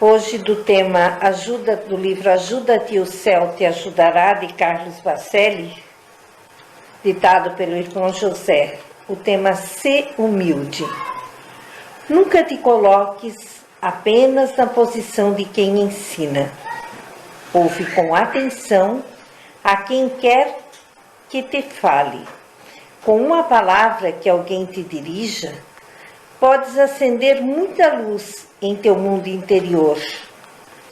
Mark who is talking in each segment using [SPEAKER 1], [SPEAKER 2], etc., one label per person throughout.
[SPEAKER 1] Hoje do tema do livro Ajuda-te, o Céu te Ajudará, de Carlos Bacelli, ditado pelo irmão José. O tema Sê humilde. Nunca te coloques apenas na posição de quem ensina. Ouve com atenção a quem quer que te fale. Com uma palavra que alguém te dirija, podes acender muita luz em teu mundo interior.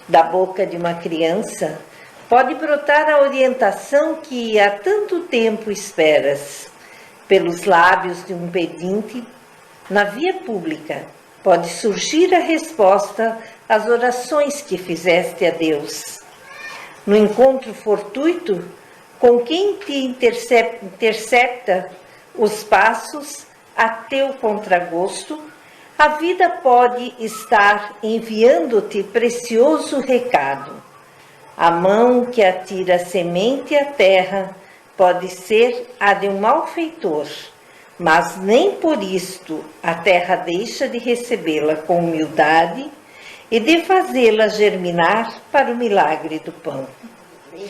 [SPEAKER 1] Da boca de uma criança, pode brotar a orientação que há tanto tempo esperas. Pelos lábios de um pedinte, na via pública, pode surgir a resposta às orações que fizeste a Deus. No encontro fortuito, com quem te intercepta os passos a teu contragosto, a vida pode estar enviando-te precioso recado. A mão que atira a semente à terra pode ser a de um malfeitor, mas nem por isto a terra deixa de recebê-la com humildade e de fazê-la germinar para o milagre do pão.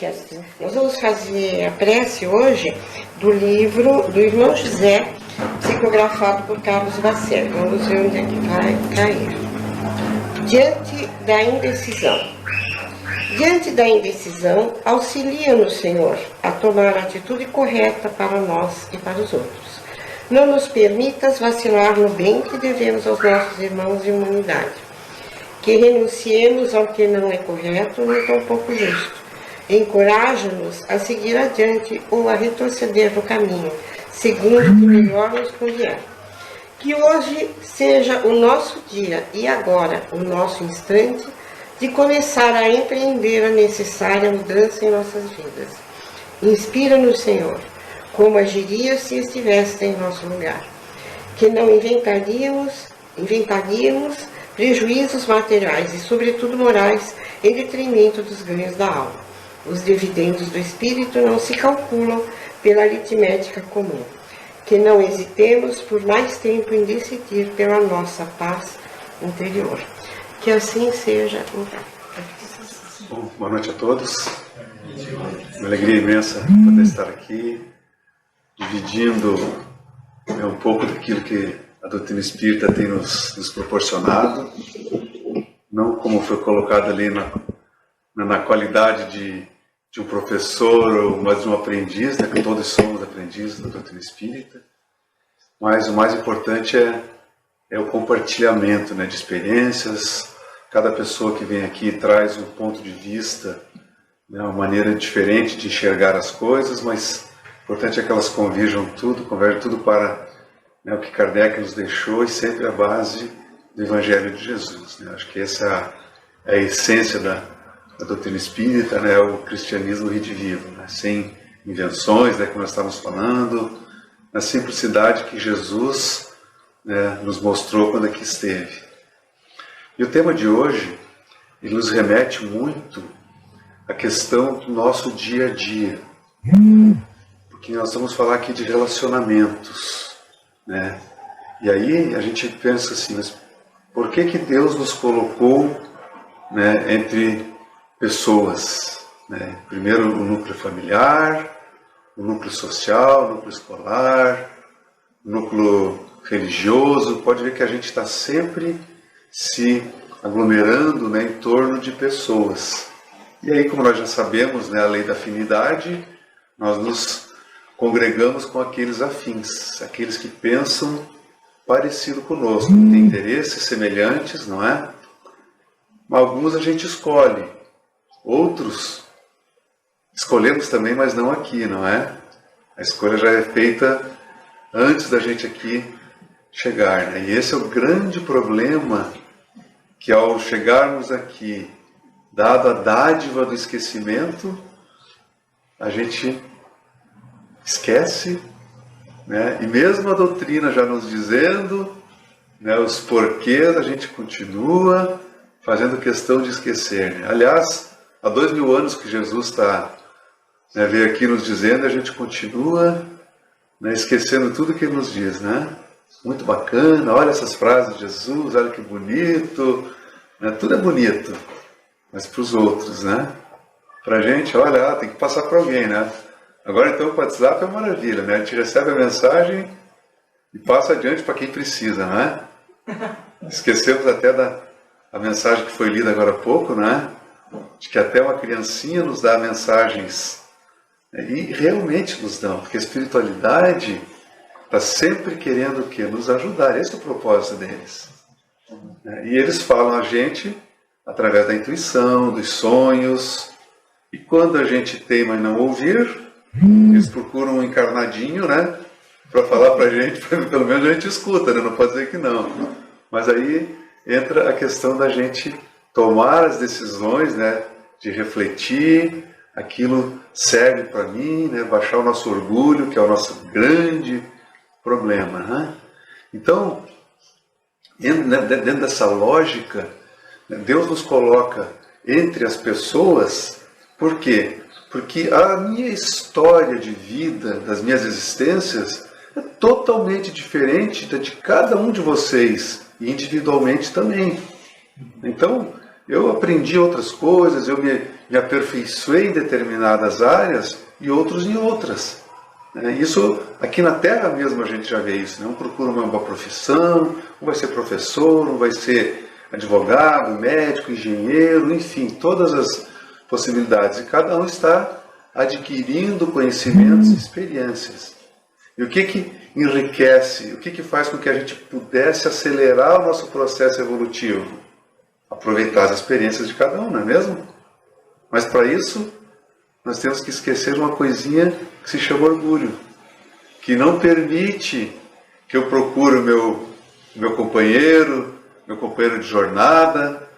[SPEAKER 2] Assim, nós vamos fazer a prece hoje do livro do irmão José, psicografado por Carlos Bacelli. Vamos ver onde é que vai cair. Diante da indecisão. Diante da indecisão, auxilia-nos, Senhor, a tomar a atitude correta para nós e para os outros. Não nos permitas vacilar no bem que devemos aos nossos irmãos de humanidade. Que renunciemos ao que não é correto nem tampouco justo. Encoraja-nos a seguir adiante ou a retroceder no caminho, segundo o que melhor nos convier. Que hoje seja o nosso dia e agora o nosso instante de começar a empreender a necessária mudança em nossas vidas. Inspira-nos, Senhor, como agirias se estivesse em nosso lugar. Que não inventaríamos prejuízos materiais e, sobretudo, morais em detrimento dos ganhos da alma. Os dividendos do espírito não se calculam pela aritmética comum. Que não hesitemos por mais tempo em decidir pela nossa paz interior. Que assim seja.
[SPEAKER 3] Bom, boa noite a todos. Uma alegria imensa poder estar aqui, dividindo um pouco daquilo que a doutrina espírita tem nos proporcionado. Não como foi colocado ali na qualidade de um professor, mas de um aprendiz, né, que todos somos aprendizes da doutrina espírita, mas o mais importante é o compartilhamento, né, de experiências. Cada pessoa que vem aqui traz um ponto de vista, né, uma maneira diferente de enxergar as coisas, mas o importante é que elas converjam tudo para, né, o que Kardec nos deixou e sempre a base do Evangelho de Jesus, né? Acho que essa é a essência da doutrina espírita, né, o cristianismo redivivo, né, sem invenções, né, como nós estávamos falando, na simplicidade que Jesus, né, nos mostrou quando aqui esteve. E o tema de hoje, ele nos remete muito à questão do nosso dia a dia, porque nós vamos falar aqui de relacionamentos, né, e aí a gente pensa assim, mas por que Deus nos colocou, né, entre pessoas, né? Primeiro o núcleo familiar, o núcleo social, o núcleo escolar, o núcleo religioso. Pode ver que a gente está sempre se aglomerando, né, em torno de pessoas. E aí, como nós já sabemos, né, a lei da afinidade, nós nos congregamos com aqueles afins, aqueles que pensam parecido conosco, que têm interesses semelhantes, não é? Alguns a gente escolhe. Outros escolhemos também, mas não aqui, não é? A escolha já é feita antes da gente aqui chegar, né? E esse é o grande problema, que ao chegarmos aqui, dado a dádiva do esquecimento, a gente esquece, né? E mesmo a doutrina já nos dizendo, né, os porquês, a gente continua fazendo questão de esquecer, né? Aliás, há 2000 anos que Jesus veio aqui nos dizendo, a gente continua, né, esquecendo tudo que ele nos diz, né? Muito bacana, olha essas frases de Jesus, olha que bonito, né? Tudo é bonito, mas para os outros, né? Para a gente, olha, tem que passar para alguém, né? Agora então o WhatsApp é uma maravilha, né? A gente recebe a mensagem e passa adiante para quem precisa, né? Esquecemos até a mensagem que foi lida agora há pouco, né? De que até uma criancinha nos dá mensagens, né? E realmente nos dão, porque a espiritualidade está sempre querendo o quê? Nos ajudar, esse é o propósito deles. E eles falam a gente através da intuição, dos sonhos, e quando a gente teima em não ouvir, eles procuram um encarnadinho, né? Para falar para a gente, pelo menos a gente escuta, né? Não pode dizer que não. Mas aí entra a questão da gente tomar as decisões, né? De refletir, aquilo serve para mim, né? Baixar o nosso orgulho, que é o nosso grande problema, né? Então, dentro dessa lógica, Deus nos coloca entre as pessoas, por quê? Porque a minha história de vida, das minhas existências, é totalmente diferente da de cada um de vocês, e individualmente também. Então, eu aprendi outras coisas, eu me aperfeiçoei em determinadas áreas e outros em outras. Isso, aqui na Terra mesmo a gente já vê isso, né? Um procura uma profissão, um vai ser professor, um vai ser advogado, médico, engenheiro, enfim, todas as possibilidades. E cada um está adquirindo conhecimentos e experiências. E o que enriquece, o que faz com que a gente pudesse acelerar o nosso processo evolutivo? Aproveitar as experiências de cada um, não é mesmo? Mas para isso, nós temos que esquecer uma coisinha que se chama orgulho, que não permite que eu procure o meu companheiro de jornada.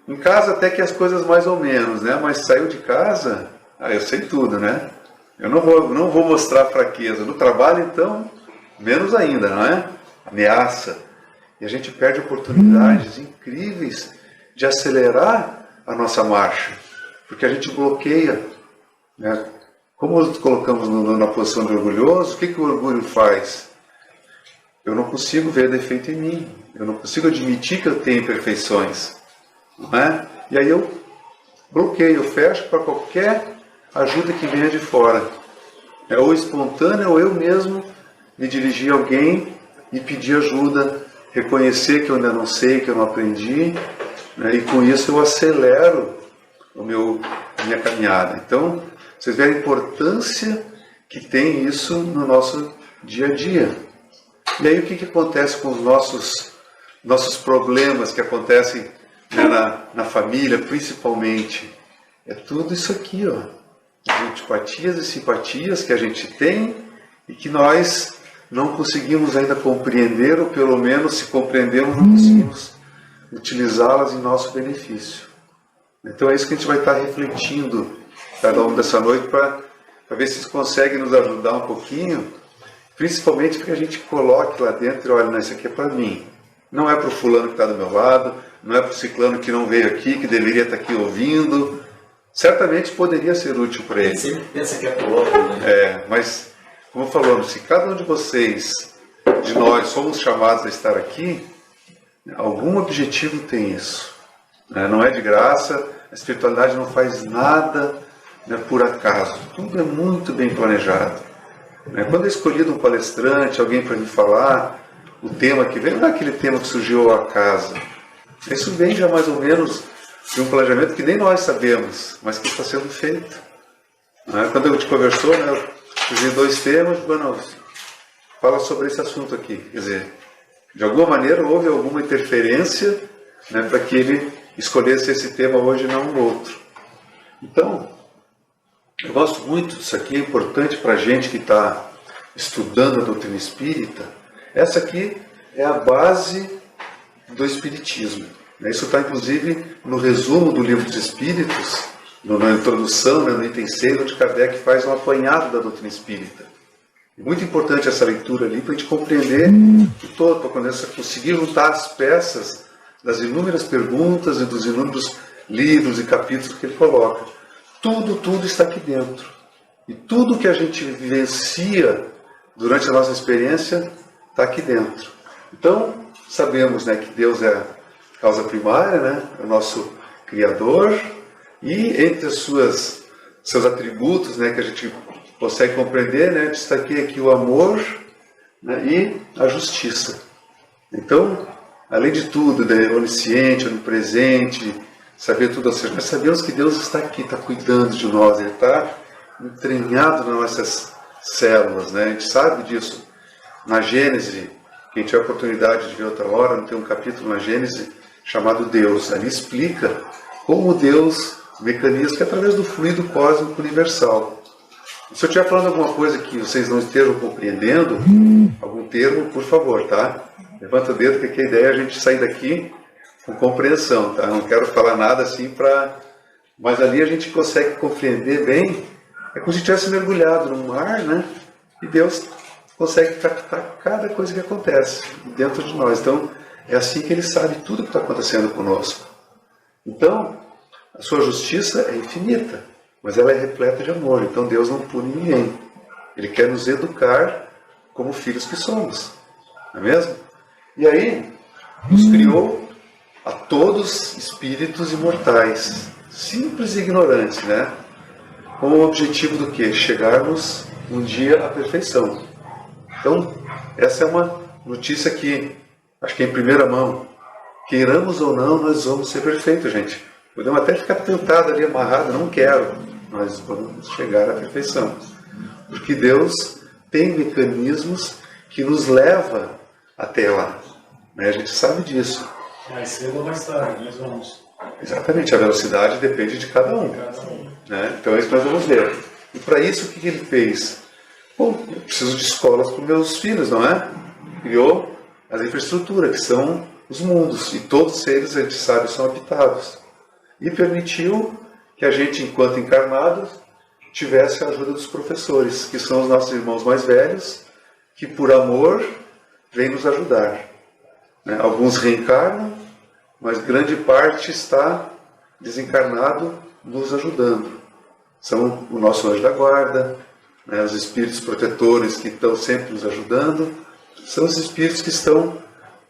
[SPEAKER 3] Em casa até que as coisas mais ou menos, né? Mas saiu de casa, eu sei tudo, né? Eu não vou mostrar fraqueza. No trabalho, então, menos ainda, não é? Ameaça. E a gente perde oportunidades incríveis de acelerar a nossa marcha, porque a gente bloqueia, né? Como nos colocamos na posição de orgulhoso, o que o orgulho faz? Eu não consigo ver defeito em mim, eu não consigo admitir que eu tenho imperfeições, não é? E aí eu bloqueio, eu fecho para qualquer ajuda que venha de fora. É ou espontânea ou eu mesmo me dirigir a alguém e pedir ajuda, reconhecer que eu ainda não sei, que eu não aprendi, né? E com isso eu acelero a minha caminhada. Então, vocês veem a importância que tem isso no nosso dia a dia. E aí o que acontece com os nossos problemas que acontecem, né, na família, principalmente? É tudo isso aqui, ó. As antipatias e simpatias que a gente tem e que nós não conseguimos ainda compreender, ou pelo menos se compreendemos, não conseguimos utilizá-las em nosso benefício. Então é isso que a gente vai estar refletindo ao longo dessa noite para ver se vocês conseguem nos ajudar um pouquinho, principalmente para que a gente coloque lá dentro e olha, não, isso aqui é para mim. Não é para o fulano que está do meu lado, não é para o ciclano que não veio aqui, que deveria estar aqui ouvindo. Certamente poderia ser útil para ele.
[SPEAKER 4] Sempre pensa que é para o outro, né?
[SPEAKER 3] Mas, como falamos, se cada um de vocês, de nós, somos chamados a estar aqui, algum objetivo tem isso. Não é de graça, a espiritualidade não faz nada, né, por acaso. Tudo é muito bem planejado. Quando é escolhido um palestrante, alguém para me falar, o tema que vem, não é aquele tema que surgiu ao acaso. Isso vem já mais ou menos de um planejamento que nem nós sabemos, mas que está sendo feito. Quando a gente conversou, né, eu fiz 2 temas, bueno, fala sobre esse assunto aqui. Quer dizer, de alguma maneira houve alguma interferência, né, para que ele escolhesse esse tema hoje e não um outro. Então, eu gosto muito disso aqui, é importante para a gente que está estudando a doutrina espírita. Essa aqui é a base do espiritismo. Isso está inclusive no resumo do Livro dos Espíritos, na introdução, né, no item 6, onde Kardec faz um apanhado da doutrina espírita. É muito importante essa leitura ali para a gente compreender o todo, para conseguir juntar as peças das inúmeras perguntas e dos inúmeros livros e capítulos que ele coloca. Tudo está aqui dentro. E tudo que a gente vivencia durante a nossa experiência está aqui dentro. Então, sabemos, né, que Deus é causa primária, né? É o nosso Criador, e entre seus atributos, né, que a gente consegue compreender, né, destaquei aqui o amor, né, e a justiça. Então, além de tudo, né, onisciente, onipresente, saber tudo, ou seja, nós sabemos que Deus está aqui, está cuidando de nós, Ele está entranhado nas nossas células, né? A gente sabe disso. Na Gênese, quem tiver a oportunidade de ver outra hora, tem um capítulo na Gênese chamado Deus. Ali explica como Deus mecanismo que é através do fluido cósmico universal. Se eu estiver falando alguma coisa que vocês não estejam compreendendo, algum termo, por favor, tá? Levanta o dedo, que aqui a ideia é a gente sair daqui com compreensão, tá? Não quero falar nada assim para... Mas ali a gente consegue compreender bem. É como se tivesse mergulhado no mar, né? E Deus consegue captar cada coisa que acontece dentro de nós. Então, é assim que Ele sabe tudo o que está acontecendo conosco. Então, a sua justiça é infinita, mas ela é repleta de amor. Então, Deus não pune ninguém. Ele quer nos educar como filhos que somos. Não é mesmo? E aí, nos criou a todos espíritos imortais, simples e ignorantes, né? Com o objetivo do quê? Chegarmos um dia à perfeição. Então, essa é uma notícia que, acho que é em primeira mão. Queiramos ou não, nós vamos ser perfeitos, gente. Podemos até ficar tentado ali, amarrado, não quero. Nós vamos chegar à perfeição. Porque Deus tem mecanismos que nos levam até lá. Né? A gente sabe disso.
[SPEAKER 5] Mais cedo ou mais tarde, nós vamos.
[SPEAKER 3] Exatamente, a velocidade depende de cada um. Né? Então é isso que nós vamos ver. E para isso, o que ele fez? Bom, eu preciso de escolas para os meus filhos, não é? Criou as infraestruturas, que são os mundos. E todos eles, a gente sabe, são habitados. E permitiu que a gente, enquanto encarnados, tivesse a ajuda dos professores, que são os nossos irmãos mais velhos, que por amor vêm nos ajudar. Né? Alguns reencarnam, mas grande parte está desencarnado nos ajudando. São o nosso anjo da guarda, né? Os espíritos protetores que estão sempre nos ajudando, são os espíritos que estão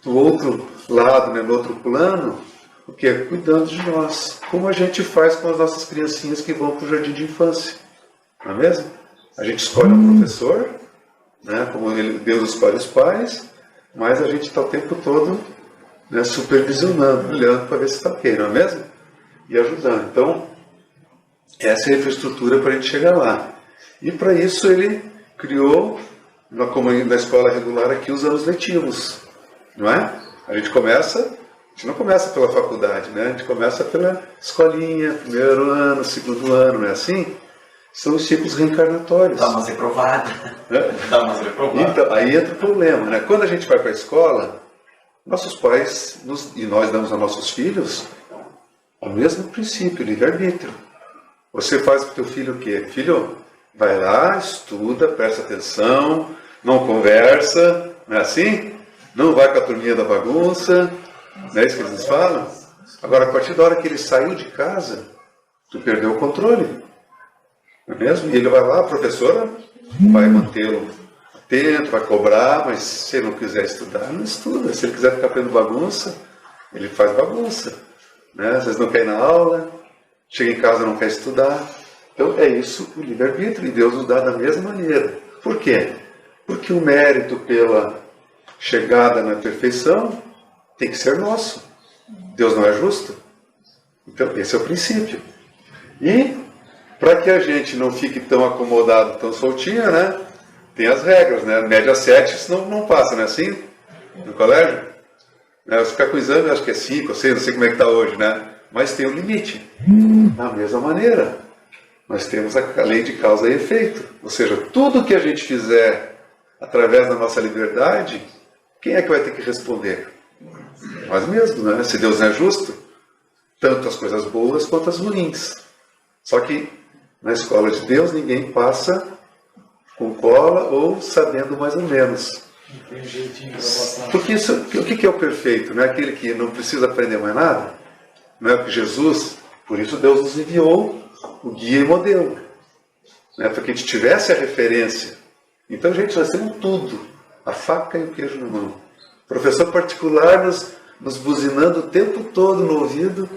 [SPEAKER 3] do outro lado, né? No outro plano, o que? Cuidando de nós. Como a gente faz com as nossas criancinhas que vão para o jardim de infância. Não é mesmo? A gente escolhe um professor, né? Como Deus escolhe os pais, mas a gente está o tempo todo, né, supervisionando, olhando para ver se está ok, não é mesmo? E ajudando. Então, essa é a infraestrutura para a gente chegar lá. E para isso ele criou, como na escola regular aqui, os anos letivos. Não é? A gente não começa pela faculdade, né? A gente começa pela escolinha, primeiro ano, segundo ano, não é assim? São os ciclos reencarnatórios.
[SPEAKER 4] Dá umas reprovadas. Dá umas reprovadas.
[SPEAKER 3] Então, aí entra o problema, né? Quando a gente vai para a escola, nossos pais, e nós damos a nossos filhos, o mesmo princípio, livre-arbítrio. Você faz para o teu filho o quê? Filho, vai lá, estuda, presta atenção, não conversa, não é assim? Não vai com a turminha da bagunça, não é isso que eles falam? Agora, a partir da hora que ele saiu de casa, tu perdeu o controle. Não é mesmo? E ele vai lá, a professora vai mantê-lo atento, vai cobrar, mas se ele não quiser estudar, não estuda. Se ele quiser ficar fazendo bagunça, ele faz bagunça. Né? Às vezes não quer ir na aula, chega em casa e não quer estudar. Então é isso o livre-arbítrio, e Deus nos dá da mesma maneira. Por quê? Porque o mérito pela chegada na perfeição tem que ser nosso. Deus não é justo? Então esse é o princípio. E para que a gente não fique tão acomodado, tão soltinho, né? Tem as regras, né? Média 7, senão não passa, não é assim? No colégio? Se ficar com o exame, acho que é 5, eu sei, não sei como é que está hoje, né? Mas tem um limite. Da mesma maneira, nós temos a lei de causa e efeito. Ou seja, tudo que a gente fizer através da nossa liberdade, quem é que vai ter que responder? Nós mesmos, né? Se Deus não é justo, tanto as coisas boas quanto as ruins. Só que na escola de Deus ninguém passa com cola ou sabendo mais ou menos.
[SPEAKER 5] Tem jeitinho para passar.
[SPEAKER 3] Porque o que é o perfeito? Não é aquele que não precisa aprender mais nada? Não é que Jesus, por isso Deus nos enviou o guia e modelo. Né? Para que a gente tivesse a referência. Então, gente, nós temos tudo. A faca e o queijo na mão. O professor particular nos buzinando o tempo todo no ouvido,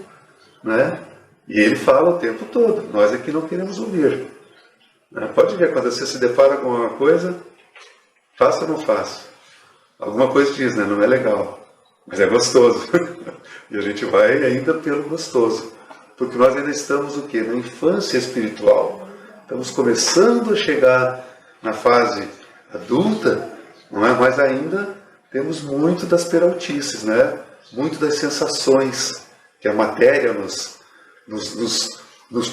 [SPEAKER 3] né? E ele fala o tempo todo, nós é que não queremos ouvir. Pode ver, quando você se depara com alguma coisa, faça ou não faça. Alguma coisa diz, né? Não é legal, mas é gostoso. E a gente vai ainda pelo gostoso. Porque nós ainda estamos o quê? Na infância espiritual. Estamos começando a chegar na fase adulta, não é? Mas ainda temos muito das peraltices, né? Muito das sensações que a matéria nos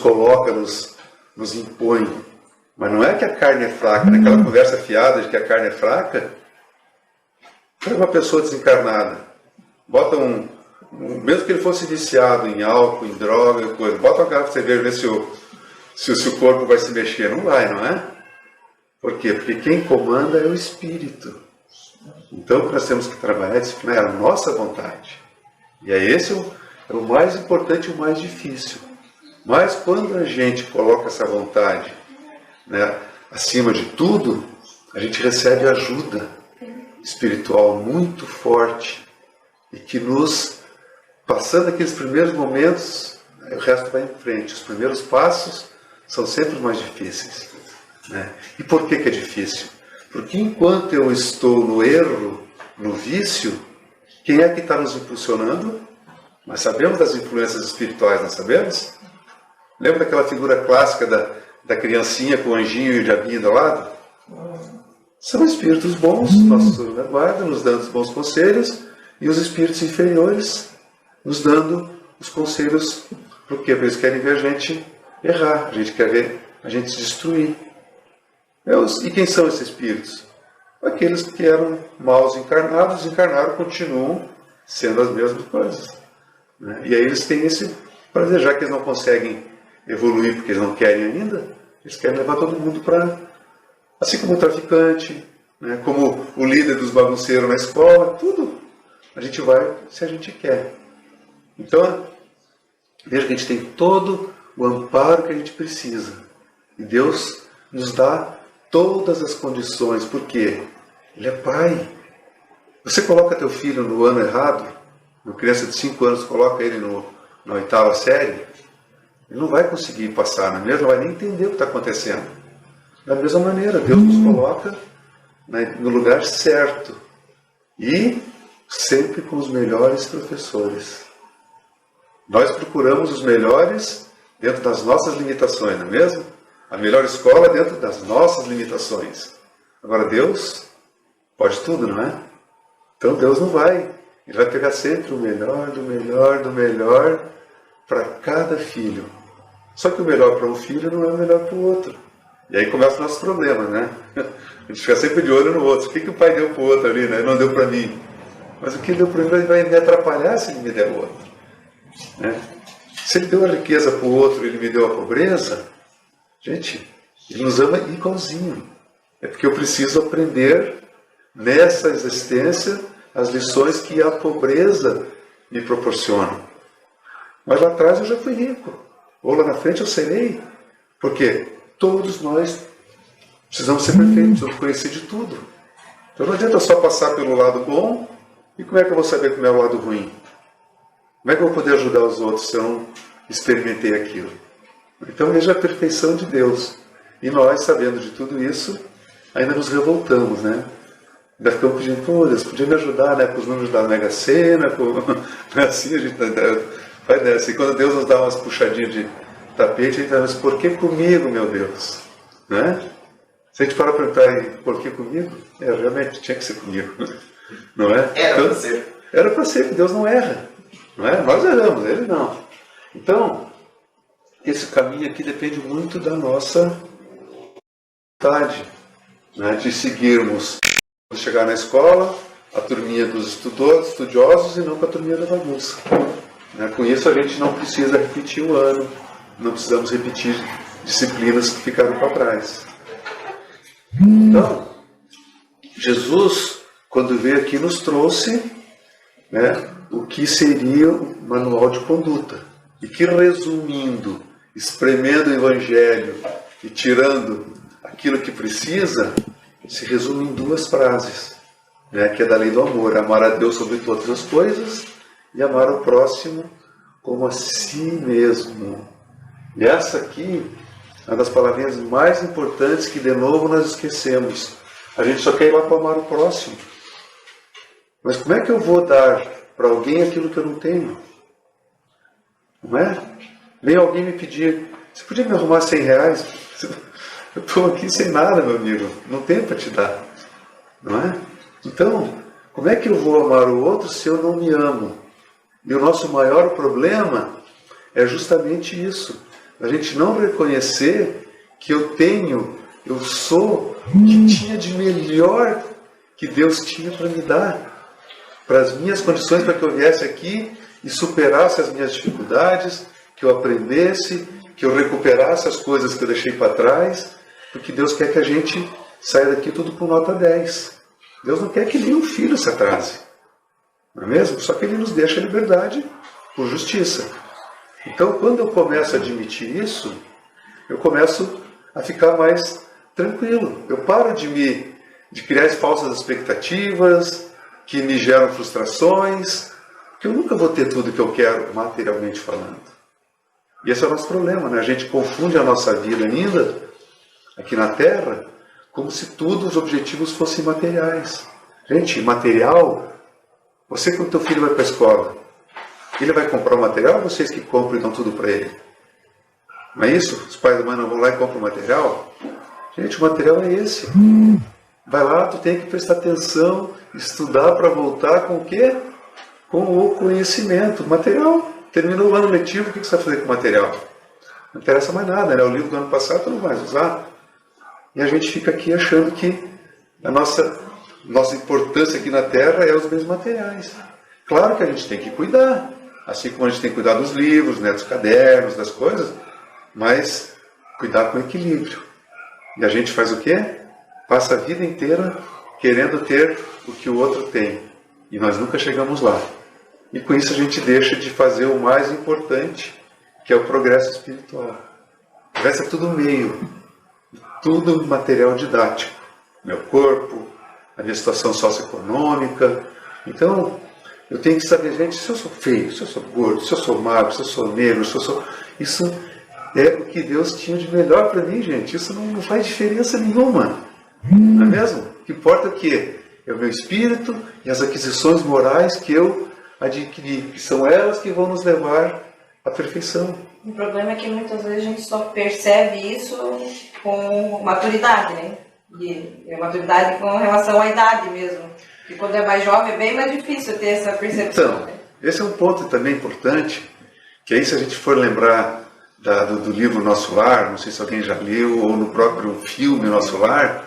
[SPEAKER 3] coloca, nos impõe. Mas não é que a carne é fraca, naquela conversa fiada de que a carne é fraca. Pega uma pessoa desencarnada, bota mesmo que ele fosse viciado em álcool, em droga, coisa, bota uma garrafa de cerveja, vê se o corpo vai se mexer. Não vai, não é? Por quê? Porque quem comanda é o espírito. Então o que nós temos que trabalhar é disciplinar a nossa vontade. E aí esse é o mais importante e o mais difícil. Mas quando a gente coloca essa vontade, né, acima de tudo, a gente recebe ajuda espiritual muito forte e que nos, passando aqueles primeiros momentos, o resto vai em frente. Os primeiros passos são sempre os mais difíceis, né? E por que é difícil? Porque enquanto eu estou no erro, no vício, quem é que está nos impulsionando? Nós sabemos das influências espirituais, não sabemos? Lembra daquela figura clássica da criancinha com o anjinho e o diabinho do lado? São espíritos bons, nossos anjos da guarda, nos dando os bons conselhos, e os espíritos inferiores nos dando os conselhos. Por quê? Porque eles querem ver a gente errar, a gente quer ver a gente se destruir. E quem são esses espíritos? Aqueles que eram maus encarnados, encarnaram, continuam sendo as mesmas coisas, né? E aí eles têm esse prazer, já que eles não conseguem evoluir porque eles não querem ainda, eles querem levar todo mundo para... Assim como o traficante, né? Como o líder dos bagunceiros na escola, tudo. A gente vai se a gente quer. Então, veja que a gente tem todo o amparo que a gente precisa. E Deus nos dá todas as condições. Por quê? Ele é Pai. Você coloca teu filho no ano errado, uma criança de 5 anos coloca ele na 8ª série, ele não vai conseguir passar, não vai nem entender o que está acontecendo. Da mesma maneira, Deus nos coloca, né, no lugar certo e sempre com os melhores professores. Nós procuramos os melhores dentro das nossas limitações, não é mesmo? A melhor escola dentro das nossas limitações. Agora Deus pode tudo, não é? Então Deus não vai. Ele vai pegar sempre o melhor, do melhor, do melhor para cada filho. Só que o melhor para um filho não é o melhor para o outro. E aí começa o nosso problema, né? A gente fica sempre de olho no outro. O que o pai deu para o outro ali, né? Ele não deu para mim. Mas o que ele deu para mim vai me atrapalhar se ele me der o outro, né? Se ele deu a riqueza para o outro e ele me deu a pobreza, gente, ele nos ama igualzinho. É porque eu preciso aprender nessa existência as lições que a pobreza me proporciona. Mas lá atrás eu já fui rico. Ou lá na frente eu serei. Porque todos nós precisamos ser perfeitos, precisamos conhecer de tudo. Então não adianta só passar pelo lado bom. E como é que eu vou saber como é o lado ruim? Como é que eu vou poder ajudar os outros se eu não experimentei aquilo? Então veja a perfeição de Deus. E nós, sabendo de tudo isso, ainda nos revoltamos, né? Ainda ficamos pedindo, pô, Deus, podia me ajudar, né? Com os números da Mega Sena, não é assim, a gente vai nessa. E quando Deus nos dá umas puxadinhas de tapete, a gente fala, mas por que comigo, meu Deus? Né? Se a gente parar para perguntar, por que comigo? Realmente tinha que ser comigo. Não é?
[SPEAKER 4] Era
[SPEAKER 3] então,
[SPEAKER 4] para ser.
[SPEAKER 3] Era para ser, que Deus não erra. Não é? Nós erramos, Ele não. Então, esse caminho aqui depende muito da nossa vontade, né? De seguirmos, chegar na escola, a turminha dos estudiosos e não com a turminha da bagunça. Né? Com isso a gente não precisa repetir o ano, não precisamos repetir disciplinas que ficaram para trás. Então, Jesus, quando veio aqui, nos trouxe, né, o que seria o manual de conduta. E que, resumindo, espremendo o Evangelho e tirando aquilo que precisa, se resume em 2 frases, né, que é da lei do amor: amar a Deus sobre todas as coisas e amar o próximo como a si mesmo. E essa aqui é uma das palavrinhas mais importantes que, de novo, nós esquecemos. A gente só quer ir lá para amar o próximo. Mas como é que eu vou dar para alguém aquilo que eu não tenho? Não é? Vem alguém me pedir, você podia me arrumar 100 reais? Eu estou aqui sem nada, meu amigo. Não tenho para te dar. Não é? Então, como é que eu vou amar o outro se eu não me amo? E o nosso maior problema é justamente isso. A gente não reconhecer que eu sou o que tinha de melhor que Deus tinha para me dar. Para as minhas condições, para que eu viesse aqui e superasse as minhas dificuldades, que eu aprendesse, que eu recuperasse as coisas que eu deixei para trás, porque Deus quer que a gente saia daqui tudo com nota 10. Deus não quer que nenhum filho se atrase. Não é mesmo? Só que Ele nos deixa a liberdade por justiça. Então, quando eu começo a admitir isso, eu começo a ficar mais tranquilo. Eu paro de criar falsas expectativas que me geram frustrações, porque eu nunca vou ter tudo que eu quero, materialmente falando. E esse é o nosso problema, né? A gente confunde a nossa vida ainda, aqui na Terra, como se todos os objetivos fossem materiais. Gente, material, você quando teu filho vai para a escola, ele vai comprar o material ou vocês que compram e dão tudo para ele? Não é isso? Os pais e mães não vão lá e compram o material? Gente, o material é esse. Vai lá, tu tem que prestar atenção, estudar para voltar com o quê? Com o conhecimento. Material. Terminou o ano letivo, o que você vai fazer com o material? Não interessa mais nada, né? O livro do ano passado tu não vai usar. E a gente fica aqui achando que a nossa importância aqui na Terra é os bens materiais. Claro que a gente tem que cuidar, assim como a gente tem que cuidar dos livros, né, dos cadernos, das coisas, mas cuidar com equilíbrio. E a gente faz o quê? Passa a vida inteira querendo ter o que o outro tem. E nós nunca chegamos lá. E com isso a gente deixa de fazer o mais importante, que é o progresso espiritual. O resto é tudo meio, tudo material didático. Meu corpo, a minha situação socioeconômica. Então, eu tenho que saber, gente, se eu sou feio, se eu sou gordo, se eu sou magro, se eu sou negro, se eu sou... Isso é o que Deus tinha de melhor para mim, gente. Isso não faz diferença nenhuma. Não é mesmo? O que importa é o quê? É o meu espírito e as aquisições morais que eu adquiri, que são elas que vão nos levar à perfeição.
[SPEAKER 6] O problema é que muitas vezes a gente só percebe isso com maturidade, né? E a maturidade com relação à idade mesmo. E quando é mais jovem é bem mais difícil ter essa percepção.
[SPEAKER 3] Então, esse é um ponto também importante, que aí se a gente for lembrar do livro Nosso Lar, não sei se alguém já leu, ou no próprio filme Nosso Lar,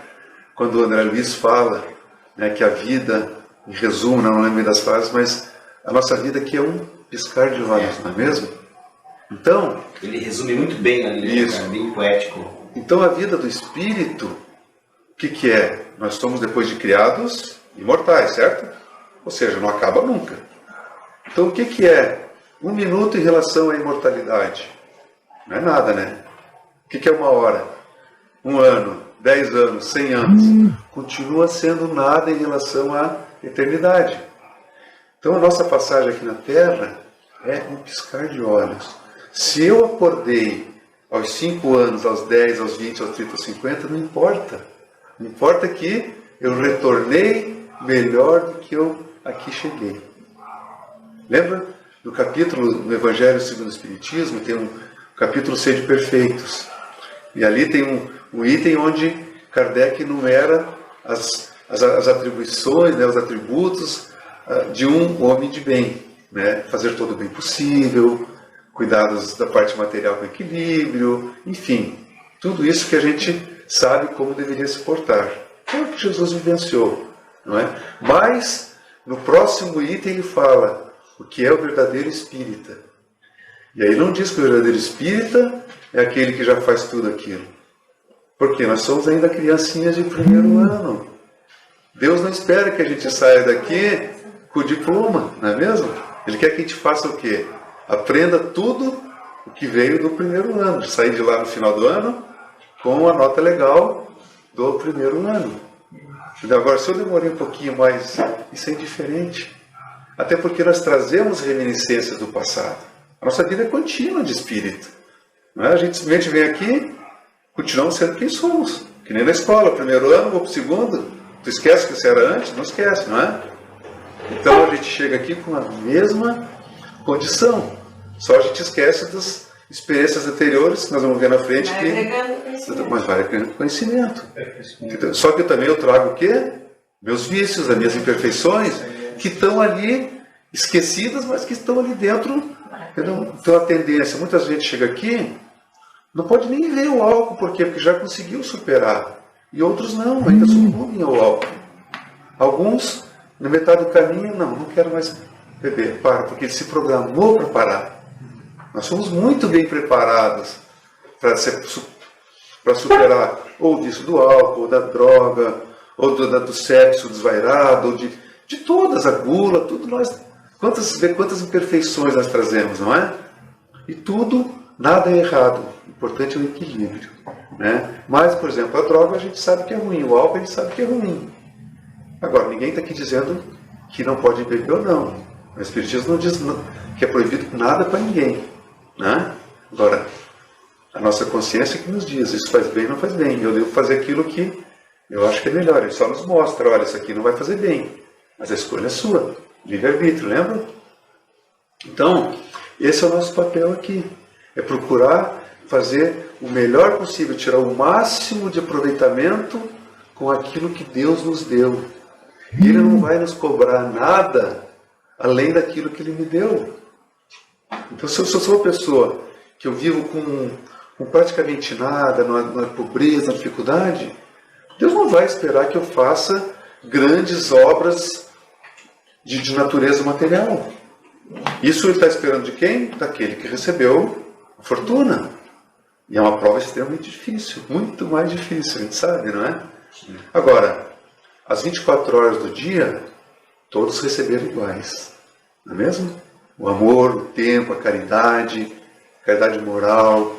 [SPEAKER 3] quando o André Luiz fala, né, que a vida, em resumo, não lembro das frases, mas a nossa vida aqui é um piscar de olhos, não é mesmo? Então...
[SPEAKER 4] Ele resume muito bem ali,
[SPEAKER 3] isso.
[SPEAKER 4] Né, bem poético.
[SPEAKER 3] Então a vida do espírito, o que é? Nós somos depois de criados imortais, certo? Ou seja, não acaba nunca. Então o que é 1 minuto em relação à imortalidade? Não é nada, né? O que é 1 hora? 1 ano, 10 anos, 100 anos? Continua sendo nada em relação à eternidade. Então a nossa passagem aqui na Terra é um piscar de olhos. Se eu acordei aos 5 anos, aos 10, aos 20, aos 30, aos 50, não importa. Não importa que eu retornei melhor do que eu aqui cheguei. Lembra do capítulo do Evangelho segundo o Espiritismo? Tem um capítulo Sede Perfeitos. E ali tem um item onde Kardec enumera as atribuições, né, os atributos de um homem de bem. Né? Fazer todo o bem possível, cuidados da parte material com equilíbrio, enfim, tudo isso que a gente sabe como deveria se portar. É o que Jesus vivenciou, não é? Mas, no próximo item ele fala o que é o verdadeiro espírita. E aí não diz que o verdadeiro espírita é aquele que já faz tudo aquilo. Porque nós somos ainda criancinhas de primeiro ano. Deus não espera que a gente saia daqui com o diploma, não é mesmo? Ele quer que a gente faça o quê? Aprenda tudo o que veio do primeiro ano. Sair de lá no final do ano com a nota legal do primeiro ano. Agora, se eu demorei um pouquinho mais, isso é indiferente. Até porque nós trazemos reminiscências do passado. A nossa vida é contínua de espírito. Não é? A gente simplesmente vem aqui, continuamos sendo quem somos. Que nem na escola, primeiro ano, vou para o segundo. Tu esquece que você era antes? Não esquece, não é? Então a gente chega aqui com a mesma condição. Só a gente esquece das experiências anteriores, que nós vamos ver na frente.
[SPEAKER 6] Vai agregando conhecimento.
[SPEAKER 3] Mas vai agregando conhecimento. Só que também eu trago o quê? Meus vícios, as minhas imperfeições, que estão ali esquecidas, mas que estão ali dentro. Então a tendência, muita gente chega aqui, não pode nem ver o álcool, por quê? Porque já conseguiu superar. E outros não, ainda sucumbem ao álcool. Alguns, na metade do caminho, não quero mais beber, porque ele se programou para parar. Nós somos muito bem preparados para superar ou o vício do álcool, ou da droga, ou do sexo desvairado, ou de todas, a gula, tudo nós. Quantas imperfeições nós trazemos, não é? E tudo, nada é errado. O importante é o equilíbrio. Né? Mas, por exemplo, a droga a gente sabe que é ruim, o álcool a gente sabe que é ruim. Agora, ninguém está aqui dizendo que não pode beber ou não. O Espiritismo não diz que é proibido nada para ninguém. Né? Agora, a nossa consciência que nos diz, isso faz bem ou não faz bem. Eu devo fazer aquilo que eu acho que é melhor. Ele só nos mostra, olha, isso aqui não vai fazer bem. Mas a escolha é sua. Livre-arbítrio, lembra? Então, esse é o nosso papel aqui. É procurar fazer o melhor possível, tirar o máximo de aproveitamento com aquilo que Deus nos deu. Ele não vai nos cobrar nada além daquilo que Ele me deu. Então, se eu sou uma pessoa que eu vivo com praticamente nada, na pobreza, na dificuldade, Deus não vai esperar que eu faça grandes obras de natureza material. Isso Ele está esperando de quem? Daquele que recebeu a fortuna. E é uma prova extremamente difícil, muito mais difícil, a gente sabe, não é? Agora, as 24 horas do dia, todos receberam iguais, não é mesmo? O amor, o tempo, a caridade moral,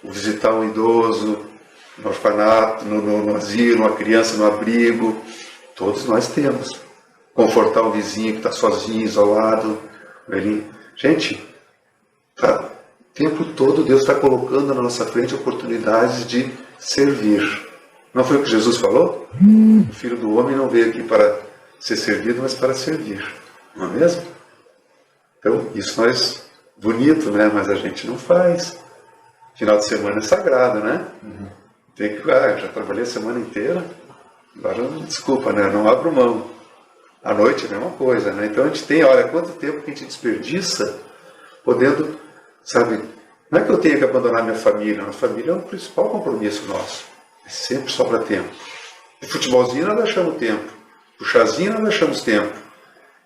[SPEAKER 3] o visitar um idoso no orfanato, no asilo, uma criança no abrigo, todos nós temos. Confortar o vizinho que está sozinho, isolado. Gente, o tempo todo Deus está colocando na nossa frente oportunidades de servir. Não foi o que Jesus falou? O Filho do Homem não veio aqui para ser servido, mas para servir. Não é mesmo? Então, isso nós, bonito, né? Mas a gente não faz. Final de semana é sagrado, né? Tem que, eu já trabalhei a semana inteira, agora desculpa, né? Não abro mão. À noite é a mesma coisa, né? Então a gente tem, olha, quanto tempo que a gente desperdiça podendo, sabe, não é que eu tenha que abandonar minha família, a família é o principal compromisso nosso. Sempre sobra tempo. De futebolzinho nós achamos tempo, pro chazinho nós achamos tempo.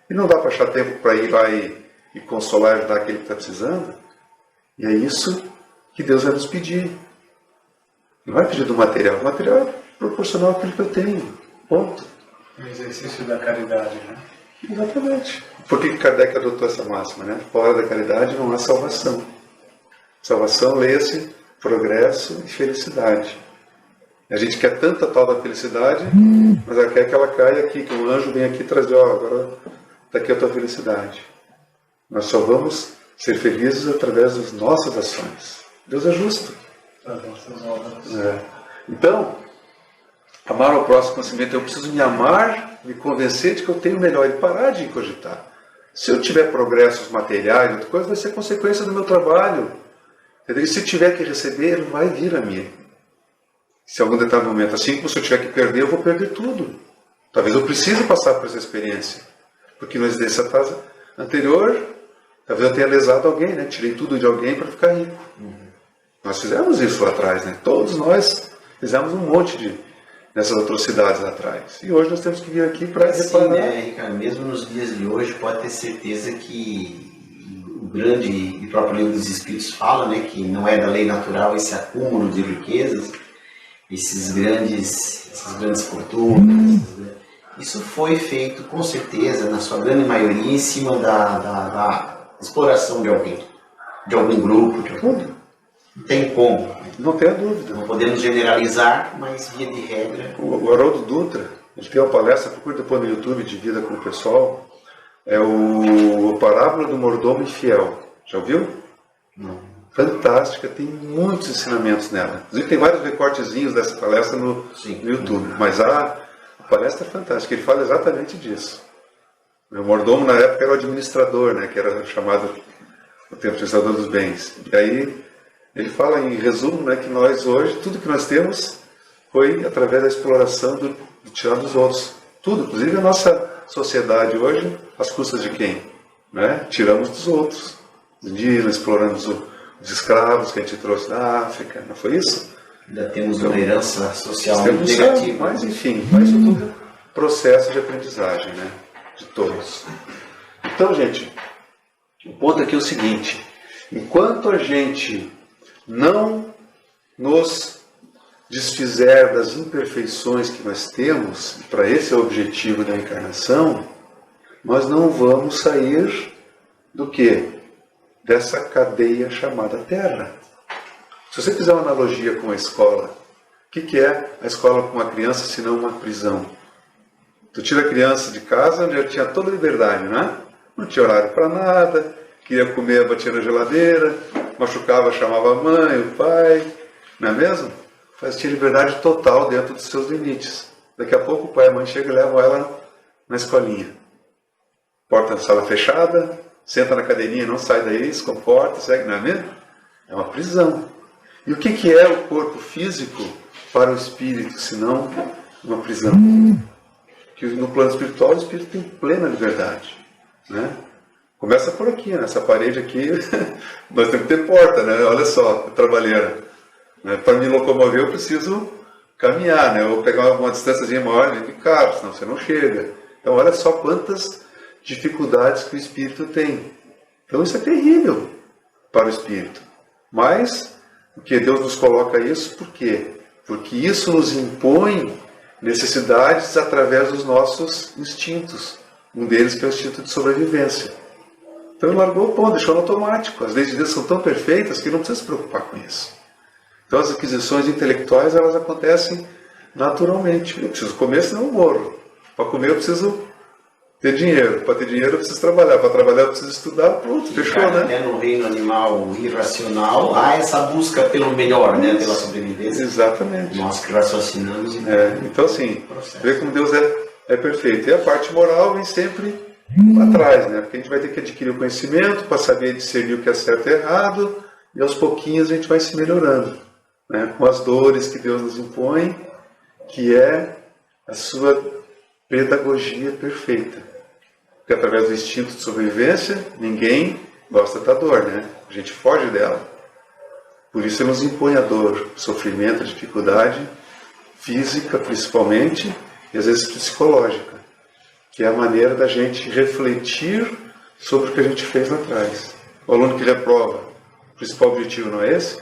[SPEAKER 3] E não dá para achar tempo para ir lá e consolar e ajudar aquele que está precisando. E é isso que Deus vai nos pedir. Não vai pedir do material. O material é proporcional àquilo que eu tenho. Ponto.
[SPEAKER 5] O exercício da caridade, né?
[SPEAKER 3] Exatamente. Por que Kardec adotou essa máxima, né? Fora da caridade não há salvação. Salvação, leia-se, progresso e felicidade. A gente quer tanta tal da felicidade, mas ela quer que ela caia aqui, que um anjo venha aqui trazer, agora está aqui a tua felicidade. Nós só vamos ser felizes através das nossas ações. Deus é justo. Então, amar ao próximo conhecimento, eu preciso me amar, me convencer de que eu tenho o melhor e parar de cogitar. Se eu tiver progressos materiais, outra coisa vai ser consequência do meu trabalho. Entendeu? E se tiver que receber, ele vai vir a mim. Se algum determinado momento, assim como se eu tiver que perder, eu vou perder tudo. Talvez eu precise passar por essa experiência. Porque na existência anterior, talvez eu tenha lesado alguém, né? Tirei tudo de alguém para ficar rico. Nós fizemos isso lá atrás, né? Todos nós fizemos um monte dessas atrocidades lá atrás. E hoje nós temos que vir aqui para reparar.
[SPEAKER 4] Né, Ricardo? Mesmo nos dias de hoje, pode ter certeza que o grande e próprio livro dos Espíritos fala, né, que não é da lei natural esse acúmulo de riquezas, essas grandes fortunas. Isso foi feito, com certeza, na sua grande maioria, em cima da exploração de alguém, de algum grupo, de algum. Não tem como.
[SPEAKER 3] Não tenha dúvida.
[SPEAKER 4] Não podemos generalizar, mas via de regra.
[SPEAKER 3] O Haroldo Dutra, ele tem uma palestra, procure depois no YouTube, de vida com o pessoal, é a Parábola do Mordomo Infiel. Já ouviu?
[SPEAKER 4] Não.
[SPEAKER 3] Fantástica, tem muitos ensinamentos nela. Inclusive tem vários recortezinhos dessa palestra no YouTube, mas a palestra é fantástica, ele fala exatamente disso. O mordomo na época era o administrador, né, que era chamado o administrador dos bens. E aí ele fala em resumo, né, que nós hoje, tudo que nós temos foi através da exploração do tirar dos outros. Tudo, inclusive a nossa sociedade hoje, às custas de quem? Né? Tiramos dos outros. Os indígenas, exploramos os escravos que a gente trouxe da África, não foi isso?
[SPEAKER 4] Ainda temos uma herança social
[SPEAKER 3] Temos
[SPEAKER 4] negativa.
[SPEAKER 3] Mas enfim, mas isso tudo é processo de aprendizagem, né? De todos. Então, gente, o ponto aqui é o seguinte: enquanto a gente não nos desfizer das imperfeições que nós temos, para esse é o objetivo da encarnação, nós não vamos sair do quê? Dessa cadeia chamada Terra. Se você fizer uma analogia com a escola, o que é a escola com uma criança se não uma prisão? Tu tira a criança de casa onde ela tinha toda a liberdade, né? Não tinha horário para nada, queria comer, batia na geladeira, machucava, chamava a mãe, o pai, não é mesmo? Mas tinha liberdade total dentro dos seus limites. Daqui a pouco o pai e a mãe chegam e levam ela na escolinha. Porta da sala fechada, senta na cadeirinha, não sai daí, se comporta, segue, não é mesmo? É uma prisão. E o que é o corpo físico para o espírito, senão uma prisão? Que no plano espiritual o espírito tem plena liberdade, né? Começa por aqui, nessa parede aqui, nós temos que ter porta, né? Olha só, trabalheira. Né? Para me locomover eu preciso caminhar, né? Ou pegar uma distância maior de carro, senão você não chega. Então olha só quantas dificuldades que o espírito tem. Então isso é terrível para o espírito. Mas, porque Deus nos coloca isso, por quê? Porque isso nos impõe necessidades através dos nossos instintos. Um deles que é o instinto de sobrevivência. Então ele largou o pão, deixou no automático. As leis de Deus são tão perfeitas que não precisa se preocupar com isso. Então as aquisições intelectuais, elas acontecem naturalmente. Eu preciso comer, senão eu morro. Para comer eu preciso ter dinheiro. Para ter dinheiro eu preciso trabalhar. Para trabalhar eu preciso estudar. Pronto, fechou, né?
[SPEAKER 4] Até no reino animal irracional há essa busca pelo melhor, né? Pela sobrevivência.
[SPEAKER 3] Exatamente.
[SPEAKER 4] Nós que raciocinamos.
[SPEAKER 3] Então assim, vê como Deus é perfeito. E a parte moral vem sempre atrás, né? Porque a gente vai ter que adquirir o conhecimento para saber discernir o que é certo e errado. E aos pouquinhos a gente vai se melhorando, né? Com as dores que Deus nos impõe, que é a sua pedagogia perfeita. Porque através do instinto de sobrevivência, ninguém gosta da dor, né? A gente foge dela. Por isso ele nos impõe a dor, sofrimento, dificuldade física principalmente, e às vezes psicológica, que é a maneira da gente refletir sobre o que a gente fez lá atrás. O aluno que reprova, o principal objetivo não é esse?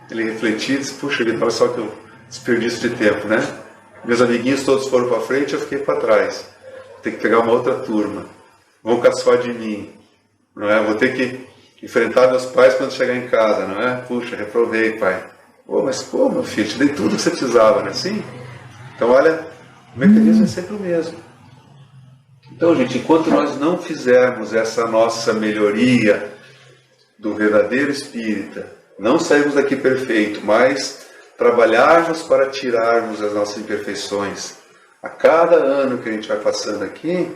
[SPEAKER 3] Ele refletir e diz, puxa vida, olha só que eu desperdício de tempo, né? Meus amiguinhos todos foram para frente, eu fiquei para trás. Vou ter que pegar uma outra turma. Vão caçoar de mim. Não é? Vou ter que enfrentar meus pais quando chegar em casa, não é? Puxa, reprovei, pai. Pô, mas pô, meu filho, te dei tudo que você precisava, não é assim? Então, olha, o mecanismo é sempre o mesmo. Então, gente, enquanto nós não fizermos essa nossa melhoria do verdadeiro espírita, não sairmos daqui perfeito, mas trabalharmos para tirarmos as nossas imperfeições. A cada ano que a gente vai passando aqui,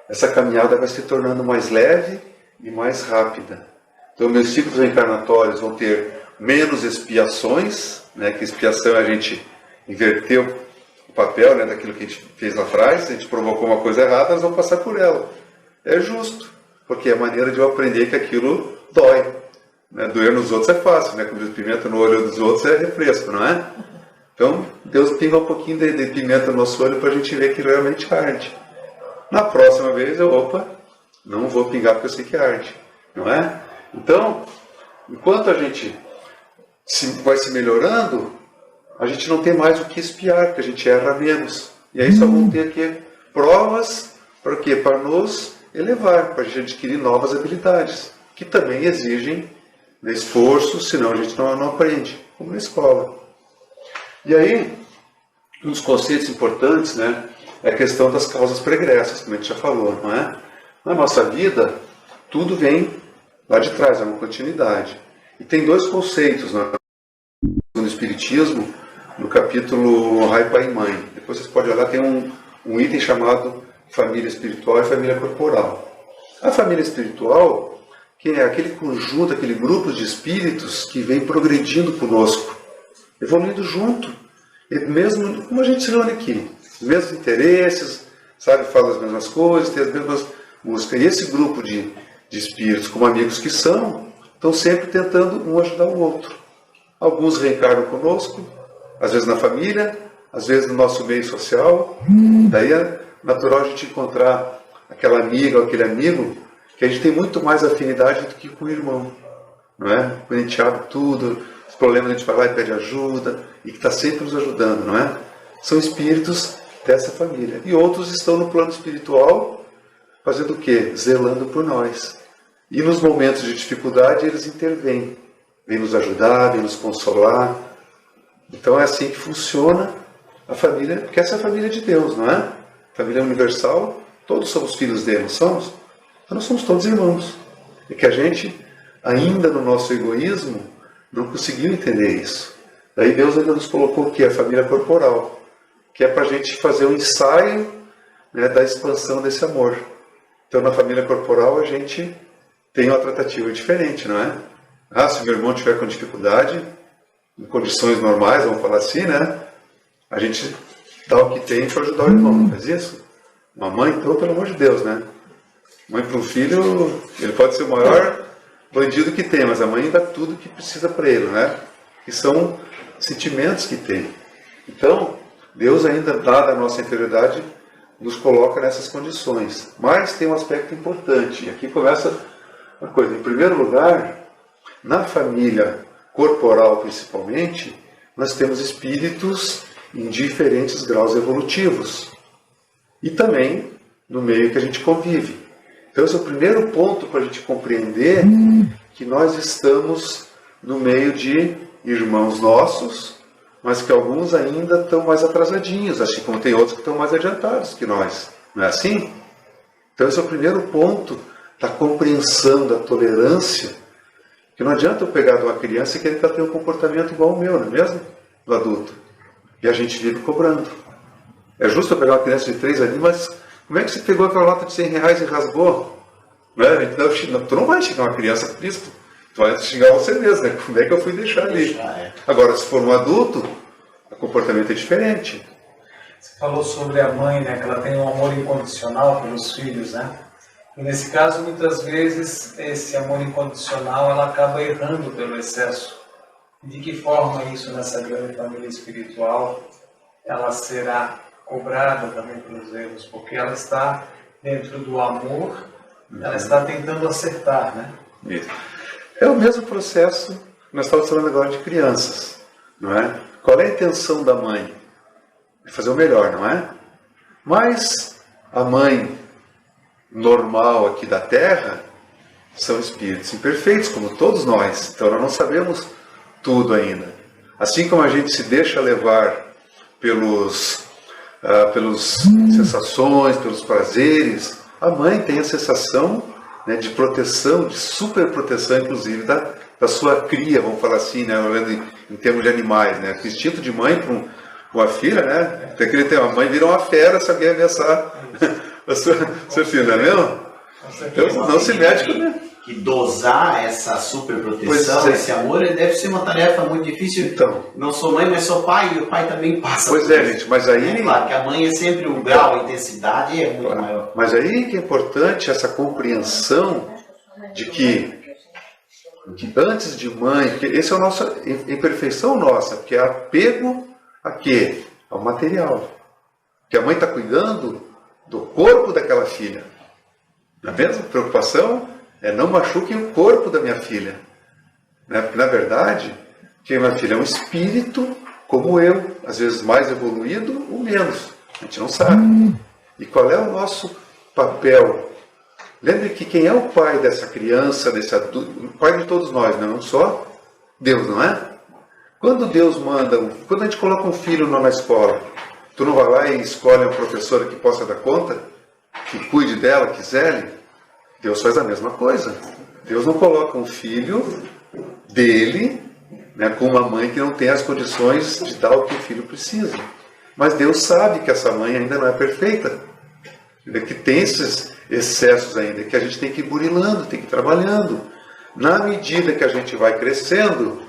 [SPEAKER 3] essa caminhada vai se tornando mais leve e mais rápida. Então, meus ciclos reencarnatórios vão ter menos expiações, né? Que expiação é a gente inverter o papel, né, daquilo que a gente fez lá atrás. Se a gente provocou uma coisa errada, nós vamos passar por ela. É justo, porque é a maneira de eu aprender que aquilo dói. Né? Doer nos outros é fácil, né? Como diz, pimenta no olho dos outros é refresco, não é? Então, Deus pinga um pouquinho de pimenta no nosso olho para a gente ver que realmente arde. Na próxima vez, não vou pingar porque eu sei que arde, não é? Então, enquanto a gente vai se melhorando, a gente não tem mais o que espiar, porque a gente erra menos. E aí só vão ter aqui provas para quê? Para nos elevar, para a gente adquirir novas habilidades, que também exigem esforço, senão a gente não aprende, como na escola. E aí, um dos conceitos importantes, né, é a questão das causas pregressas, como a gente já falou, não é? Na nossa vida, tudo vem lá de trás, é uma continuidade. E tem dois conceitos no Espiritismo, no capítulo Pai, Pai e Mãe. Depois vocês podem olhar, tem um item chamado família espiritual e família corporal. A família espiritual, que é aquele conjunto, aquele grupo de espíritos que vem progredindo conosco, evoluindo junto, e mesmo como a gente se reúne aqui, os mesmos interesses, sabe, fala as mesmas coisas, tem as mesmas músicas. E esse grupo de espíritos, como amigos que são, estão sempre tentando um ajudar o outro. Alguns reencarnam conosco, às vezes na família, às vezes no nosso meio social. Daí é natural a gente encontrar aquela amiga ou aquele amigo que a gente tem muito mais afinidade do que com o irmão, não é? Quando a gente abre tudo, os problemas a gente vai lá e pede ajuda, e que está sempre nos ajudando, não é? São espíritos dessa família. E outros estão no plano espiritual, fazendo o quê? Zelando por nós. E nos momentos de dificuldade eles intervêm, vêm nos ajudar, vêm nos consolar. Então é assim que funciona a família, porque essa é a família de Deus, não é? Família universal, todos somos filhos dele, não somos? Então nós somos todos irmãos. É que a gente, ainda no nosso egoísmo, não conseguiu entender isso. Daí Deus ainda nos colocou aqui a família corporal, que é para a gente fazer um ensaio, né, da expansão desse amor. Então na família corporal a gente tem uma tratativa diferente, não é? Ah, se meu irmão estiver com dificuldade, em condições normais, vamos falar assim, né? A gente dá o que tem para ajudar o irmão, não faz isso? Uma mãe, então, pelo amor de Deus, né? Mãe para um filho, ele pode ser o maior bandido que tem, mas a mãe dá tudo que precisa para ele, né? Que são sentimentos que tem. Então, Deus ainda, dada a nossa interioridade, nos coloca nessas condições. Mas tem um aspecto importante, e aqui começa uma coisa. Em primeiro lugar, na família corporal principalmente, nós temos espíritos em diferentes graus evolutivos. E também no meio que a gente convive. Então esse é o primeiro ponto para a gente compreender que nós estamos no meio de irmãos nossos, mas que alguns ainda estão mais atrasadinhos, assim como tem outros que estão mais adiantados que nós. Não é assim? Então esse é o primeiro ponto da compreensão, da tolerância, que não adianta eu pegar de uma criança e querer que ela tenha um comportamento igual ao meu, não é mesmo? Do adulto. E a gente vive cobrando. É justo eu pegar uma criança de 3 anos, mas como é que você pegou aquela nota de R$100 e rasgou? Não é? Tu não vai xingar uma criança por isso, tu vai xingar você mesmo, né? Como é que eu fui deixar ali? Agora, se for um adulto, o comportamento é diferente.
[SPEAKER 5] Você falou sobre a mãe, né? Que ela tem um amor incondicional pelos filhos, né? E nesse caso, muitas vezes, esse amor incondicional, ela acaba errando pelo excesso. De que forma isso, nessa grande família espiritual, ela será cobrada também pelos erros? Porque ela está dentro do amor, ela está tentando acertar, né?
[SPEAKER 3] Isso. É o mesmo processo, nós estamos falando agora de crianças, não é? Qual é a intenção da mãe? É fazer o melhor, não é? Mas a mãe normal aqui da Terra são espíritos imperfeitos, como todos nós. Então nós não sabemos tudo ainda. Assim como a gente se deixa levar pelas sensações, pelos prazeres, a mãe tem a sensação, né, de proteção, de super proteção, inclusive, da sua cria, vamos falar assim, né, olhando em termos de animais, né? O instinto de mãe para uma filha, né? Tem que ter uma mãe vira uma fera se alguém ameaçar a sua filha, não é mesmo? Então, não se mete com, né?
[SPEAKER 4] Que dosar essa super proteção, esse amor, deve ser uma tarefa muito difícil.
[SPEAKER 3] Então,
[SPEAKER 4] não sou mãe, mas sou pai, e o pai também passa.
[SPEAKER 3] Pois é, gente, mas aí...
[SPEAKER 4] É claro que a mãe é sempre o grau, a intensidade é muito maior.
[SPEAKER 3] Mas aí que é importante essa compreensão de que antes de mãe, porque essa é a nossa imperfeição nossa, porque é apego a quê? Ao material. Que a mãe está cuidando do corpo daquela filha. Não é mesmo? A preocupação é não machuquem o corpo da minha filha. Né? Porque, na verdade, que minha filha é um espírito como eu, às vezes mais evoluído ou menos. A gente não sabe. E qual é o nosso papel? Lembre que quem é o pai dessa criança, desse adulto, o pai de todos nós, né? Não só Deus, não é? Quando Deus manda, quando a gente coloca um filho na escola, tu não vai lá e escolhe uma professora que possa dar conta, que cuide dela, que zele? Deus faz a mesma coisa. Deus não coloca um filho dele, né, com uma mãe que não tem as condições de dar o que o filho precisa. Mas Deus sabe que essa mãe ainda não é perfeita, que tem esses excessos ainda, que a gente tem que ir burilando, tem que ir trabalhando. Na medida que a gente vai crescendo,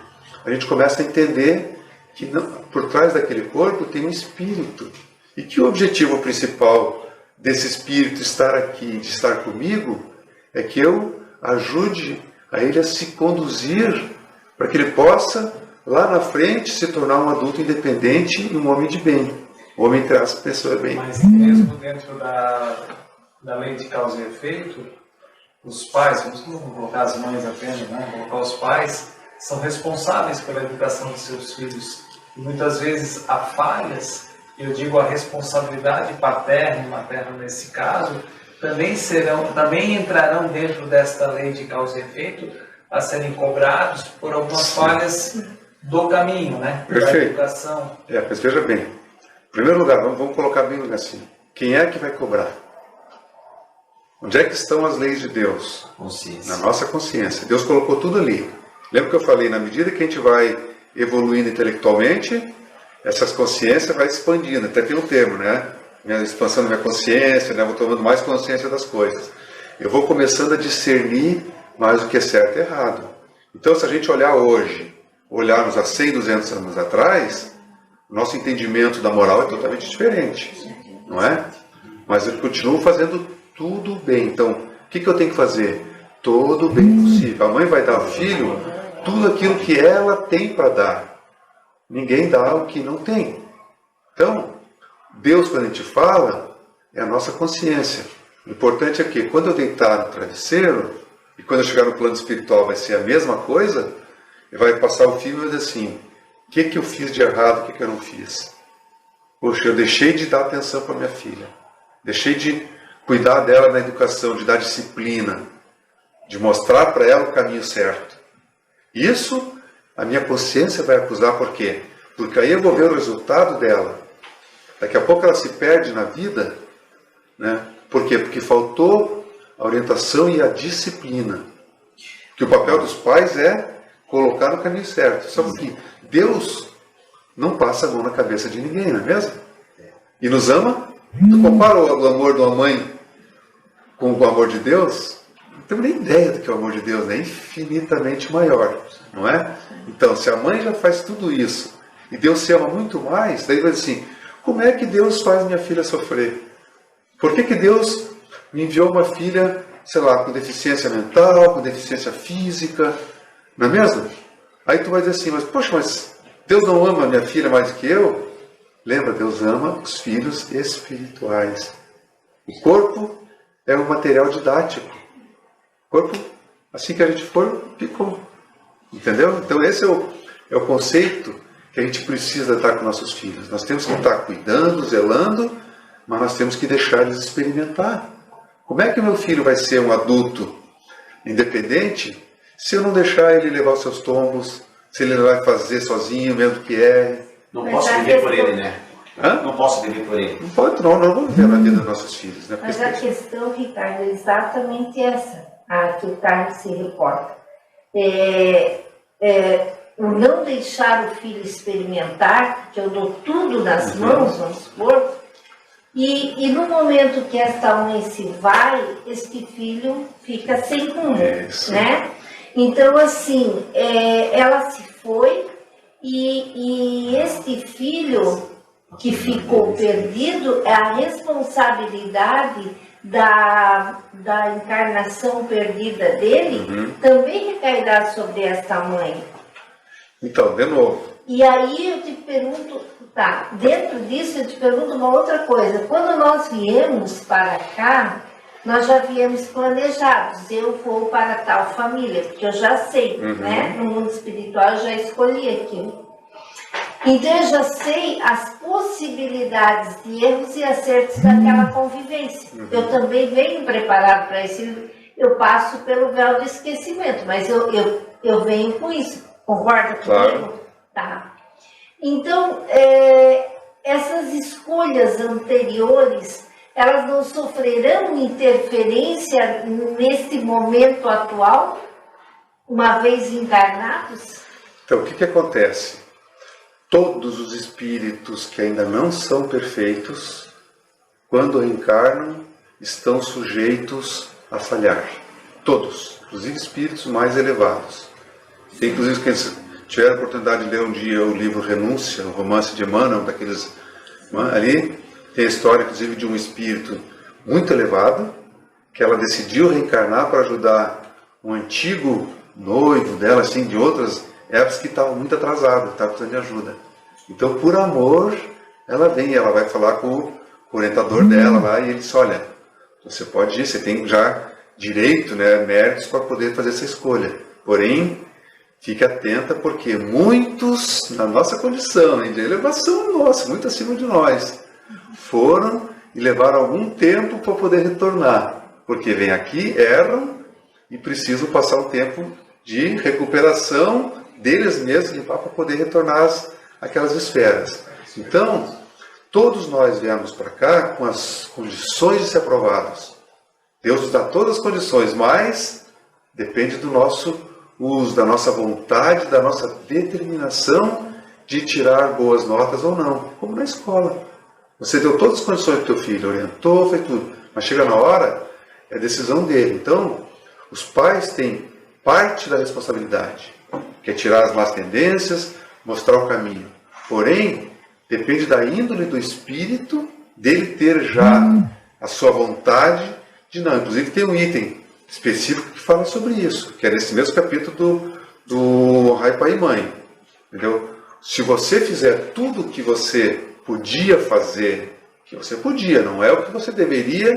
[SPEAKER 3] a gente começa a entender que por trás daquele corpo tem um espírito. E que o objetivo principal desse espírito estar aqui, de estar comigo, é que eu ajude a ele a se conduzir para que ele possa, lá na frente, se tornar um adulto independente e um homem de bem. Um homem, entre aspas, pessoa bem.
[SPEAKER 5] Mas mesmo dentro da lei de causa e efeito, os pais, vamos colocar as mães apenas, né? Colocar os pais, são responsáveis pela educação de seus filhos. E muitas vezes há falhas, eu digo a responsabilidade paterna e materna nesse caso, também entrarão dentro desta lei de causa e efeito a serem cobrados por algumas falhas do caminho, né?
[SPEAKER 3] Perfeito.
[SPEAKER 5] Da educação.
[SPEAKER 3] Mas veja bem, em primeiro lugar, vamos colocar bem assim, quem é que vai cobrar? Onde é que estão as leis de Deus?
[SPEAKER 4] Consciência.
[SPEAKER 3] Na nossa consciência. Deus colocou tudo ali. Lembra que eu falei, na medida que a gente vai evoluindo intelectualmente, essas consciências vai expandindo. Até tem um termo, né? Minha expansão da minha consciência, né? Eu vou tomando mais consciência das coisas. Eu vou começando a discernir mais o que é certo e errado. Então, se a gente olhar hoje, olharmos há 100, 200 anos atrás, o nosso entendimento da moral é totalmente diferente, não é? Mas eu continuo fazendo tudo bem. Então, o que eu tenho que fazer? Todo o bem possível. A mãe vai dar ao filho tudo aquilo que ela tem para dar. Ninguém dá o que não tem. Então, Deus, quando a gente fala, é a nossa consciência. O importante é que, quando eu deitar no travesseiro, e quando eu chegar no plano espiritual vai ser a mesma coisa, vai passar o filme e vai dizer assim, o que eu fiz de errado, o que eu não fiz? Poxa, eu deixei de dar atenção para minha filha. Deixei de cuidar dela na educação, de dar disciplina, de mostrar para ela o caminho certo. Isso a minha consciência vai acusar, por quê? Porque aí eu vou ver o resultado dela. Daqui a pouco ela se perde na vida, né? Por quê? Porque faltou a orientação e a disciplina. Que o papel dos pais é colocar no caminho certo. Só que Deus não passa a mão na cabeça de ninguém, não é mesmo? E nos ama. Tu compara o amor de uma mãe com o amor de Deus? Não tenho nem ideia do que é o amor de Deus, é infinitamente maior, não é? Então, se a mãe já faz tudo isso, e Deus se ama muito mais, daí vai dizer assim, como é que Deus faz minha filha sofrer? Por que Deus me enviou uma filha, sei lá, com deficiência mental, com deficiência física, não é mesmo? Aí tu vai dizer assim, mas Deus não ama a minha filha mais do que eu? Lembra, Deus ama os filhos espirituais. O corpo é um material didático. O corpo, assim que a gente for, ficou. Entendeu? Então esse é o conceito que a gente precisa dar com nossos filhos. Nós temos que estar cuidando, zelando, mas nós temos que deixar eles experimentar. Como é que o meu filho vai ser um adulto independente se eu não deixar ele levar os seus tombos, se ele não vai fazer sozinho, mesmo que erre?
[SPEAKER 4] Não
[SPEAKER 1] Mas
[SPEAKER 4] posso
[SPEAKER 1] a
[SPEAKER 4] viver por
[SPEAKER 1] questão-
[SPEAKER 4] ele, né?
[SPEAKER 3] Hã?
[SPEAKER 4] Não posso viver por ele.
[SPEAKER 3] Não pode, não vamos viver na vida dos nossos filhos. Né?
[SPEAKER 1] Mas a questão, Ricardo, é exatamente essa, a que o Carlos se reporta. O não deixar o filho experimentar, porque eu dou tudo nas mãos, vamos supor, e no momento que esta mãe se vai, este filho fica sem rumo,
[SPEAKER 3] Isso.
[SPEAKER 1] né? Então, assim, ela se foi e este filho que ficou perdido, é a responsabilidade da encarnação perdida dele, também recairá sobre esta mãe.
[SPEAKER 3] Então, de novo.
[SPEAKER 1] E aí eu te pergunto, tá, dentro disso eu te pergunto uma outra coisa. Quando nós viemos para cá, nós já viemos planejados. Eu vou para tal família, porque eu já sei, né? No mundo espiritual eu já escolhi aquilo. Então eu já sei as possibilidades de erros e acertos daquela convivência. Eu também venho preparado para isso. Eu passo pelo véu do esquecimento, mas eu venho com isso. Concorda comigo?
[SPEAKER 3] Claro.
[SPEAKER 1] Tá. Então, essas escolhas anteriores, elas não sofrerão interferência nesse momento atual, uma vez encarnados?
[SPEAKER 3] Então, o que acontece? Todos os espíritos que ainda não são perfeitos, quando reencarnam, estão sujeitos a falhar. Todos, inclusive espíritos mais elevados. Tem, inclusive, quem tiver a oportunidade de ler um dia o livro Renúncia, o romance de Emmanuel, daqueles, ali tem a história, inclusive, de um espírito muito elevado, que ela decidiu reencarnar para ajudar um antigo noivo dela, assim, de outras épocas, que estava muito atrasado, estava precisando de ajuda. Então, por amor, ela vem, ela vai falar com o orientador dela lá, e ele diz, olha, você pode ir, você tem já direito, né, méritos para poder fazer essa escolha. Porém, fique atenta, porque muitos, na nossa condição de elevação nossa, muito acima de nós, foram e levaram algum tempo para poder retornar. Porque vêm aqui, erram e precisam passar um tempo de recuperação deles mesmos para poder retornar àquelas esferas. Então, todos nós viemos para cá com as condições de ser aprovados. Deus nos dá todas as condições, mas depende do nosso uso, da nossa vontade, da nossa determinação de tirar boas notas ou não, como na escola. Você deu todas as condições para o teu filho, orientou, fez tudo, mas chega na hora, é a decisão dele. Então, os pais têm parte da responsabilidade, que é tirar as más tendências, mostrar o caminho. Porém, depende da índole do espírito, dele ter já a sua vontade de não. Inclusive tem um item específico que fala sobre isso, que é nesse mesmo capítulo do Rai, Pai e Mãe. Entendeu? Se você fizer tudo o que você podia fazer, que você podia, não é o que você deveria,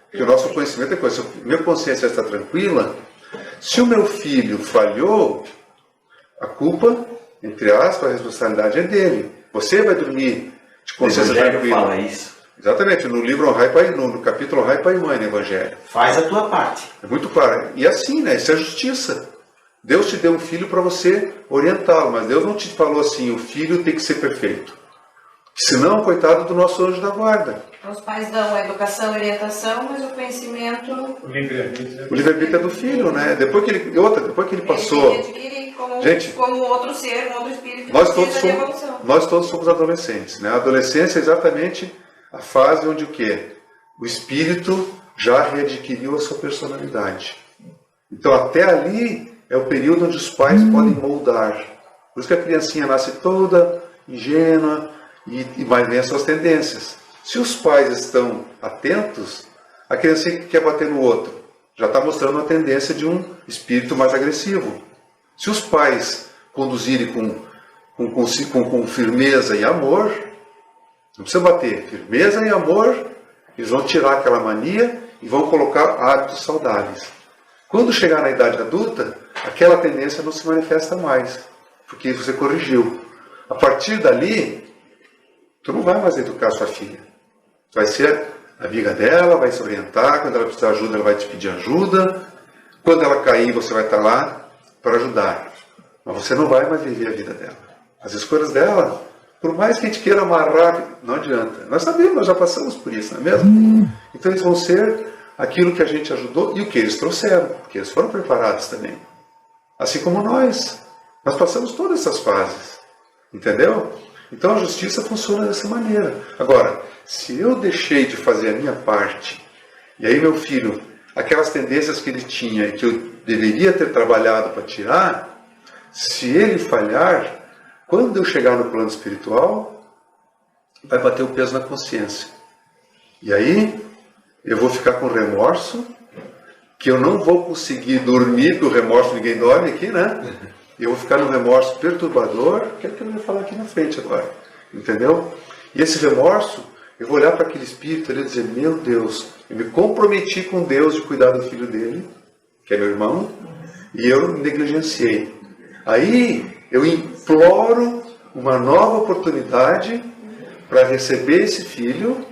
[SPEAKER 3] porque o nosso conhecimento é coisa. Se a minha consciência está tranquila, se o meu filho falhou, a culpa, entre aspas, a responsabilidade é dele. Você vai dormir de consciência tranquila.
[SPEAKER 4] Fala isso.
[SPEAKER 3] Exatamente, no livro no capítulo Rai, Pai e Mãe, no Evangelho.
[SPEAKER 4] Faz a tua parte.
[SPEAKER 3] É muito claro. E assim, né? Isso é justiça. Deus te deu um filho para você orientá-lo, mas Deus não te falou assim, o filho tem que ser perfeito. Senão, coitado do nosso anjo da guarda.
[SPEAKER 6] Os pais dão a educação e orientação, mas o conhecimento...
[SPEAKER 5] O livre-arbítrio.
[SPEAKER 3] O livre-arbítrio é do filho, né? Depois que ele passou...
[SPEAKER 6] Ele adquire como,
[SPEAKER 3] Gente,
[SPEAKER 6] como outro ser, um outro espírito.
[SPEAKER 3] Nós todos somos adolescentes, né? A adolescência é exatamente a fase onde o quê? O espírito já readquiriu a sua personalidade. Então, até ali é o período onde os pais podem moldar. Por isso que a criancinha nasce toda ingênua e mais vem as suas tendências. Se os pais estão atentos, a criancinha que quer bater no outro já está mostrando a tendência de um espírito mais agressivo. Se os pais conduzirem com firmeza e amor, não precisa bater, firmeza e amor, eles vão tirar aquela mania e vão colocar hábitos saudáveis. Quando chegar na idade adulta, aquela tendência não se manifesta mais, porque você corrigiu. A partir dali, tu não vai mais educar sua filha. Tu vai ser amiga dela, vai se orientar, quando ela precisar de ajuda, ela vai te pedir ajuda. Quando ela cair, você vai estar lá para ajudar. Mas você não vai mais viver a vida dela. As escolhas dela, por mais que a gente queira amarrar, não adianta. Nós sabemos, nós já passamos por isso, não é mesmo? Então eles vão ser aquilo que a gente ajudou e o que eles trouxeram, porque eles foram preparados também. Assim como nós passamos todas essas fases, entendeu? Então a justiça funciona dessa maneira. Agora, se eu deixei de fazer a minha parte, e aí meu filho, aquelas tendências que ele tinha e que eu deveria ter trabalhado para tirar, se ele falhar, quando eu chegar no plano espiritual, vai bater o peso na consciência. E aí eu vou ficar com remorso, que eu não vou conseguir dormir, porque o remorso ninguém dorme aqui, né? Eu vou ficar no remorso perturbador, que é o que eu vou falar aqui na frente agora. Entendeu? E esse remorso, eu vou olhar para aquele espírito e dizer, meu Deus, eu me comprometi com Deus de cuidar do filho dele, que é meu irmão, e eu negligenciei. Aí eu imploro uma nova oportunidade para receber esse filho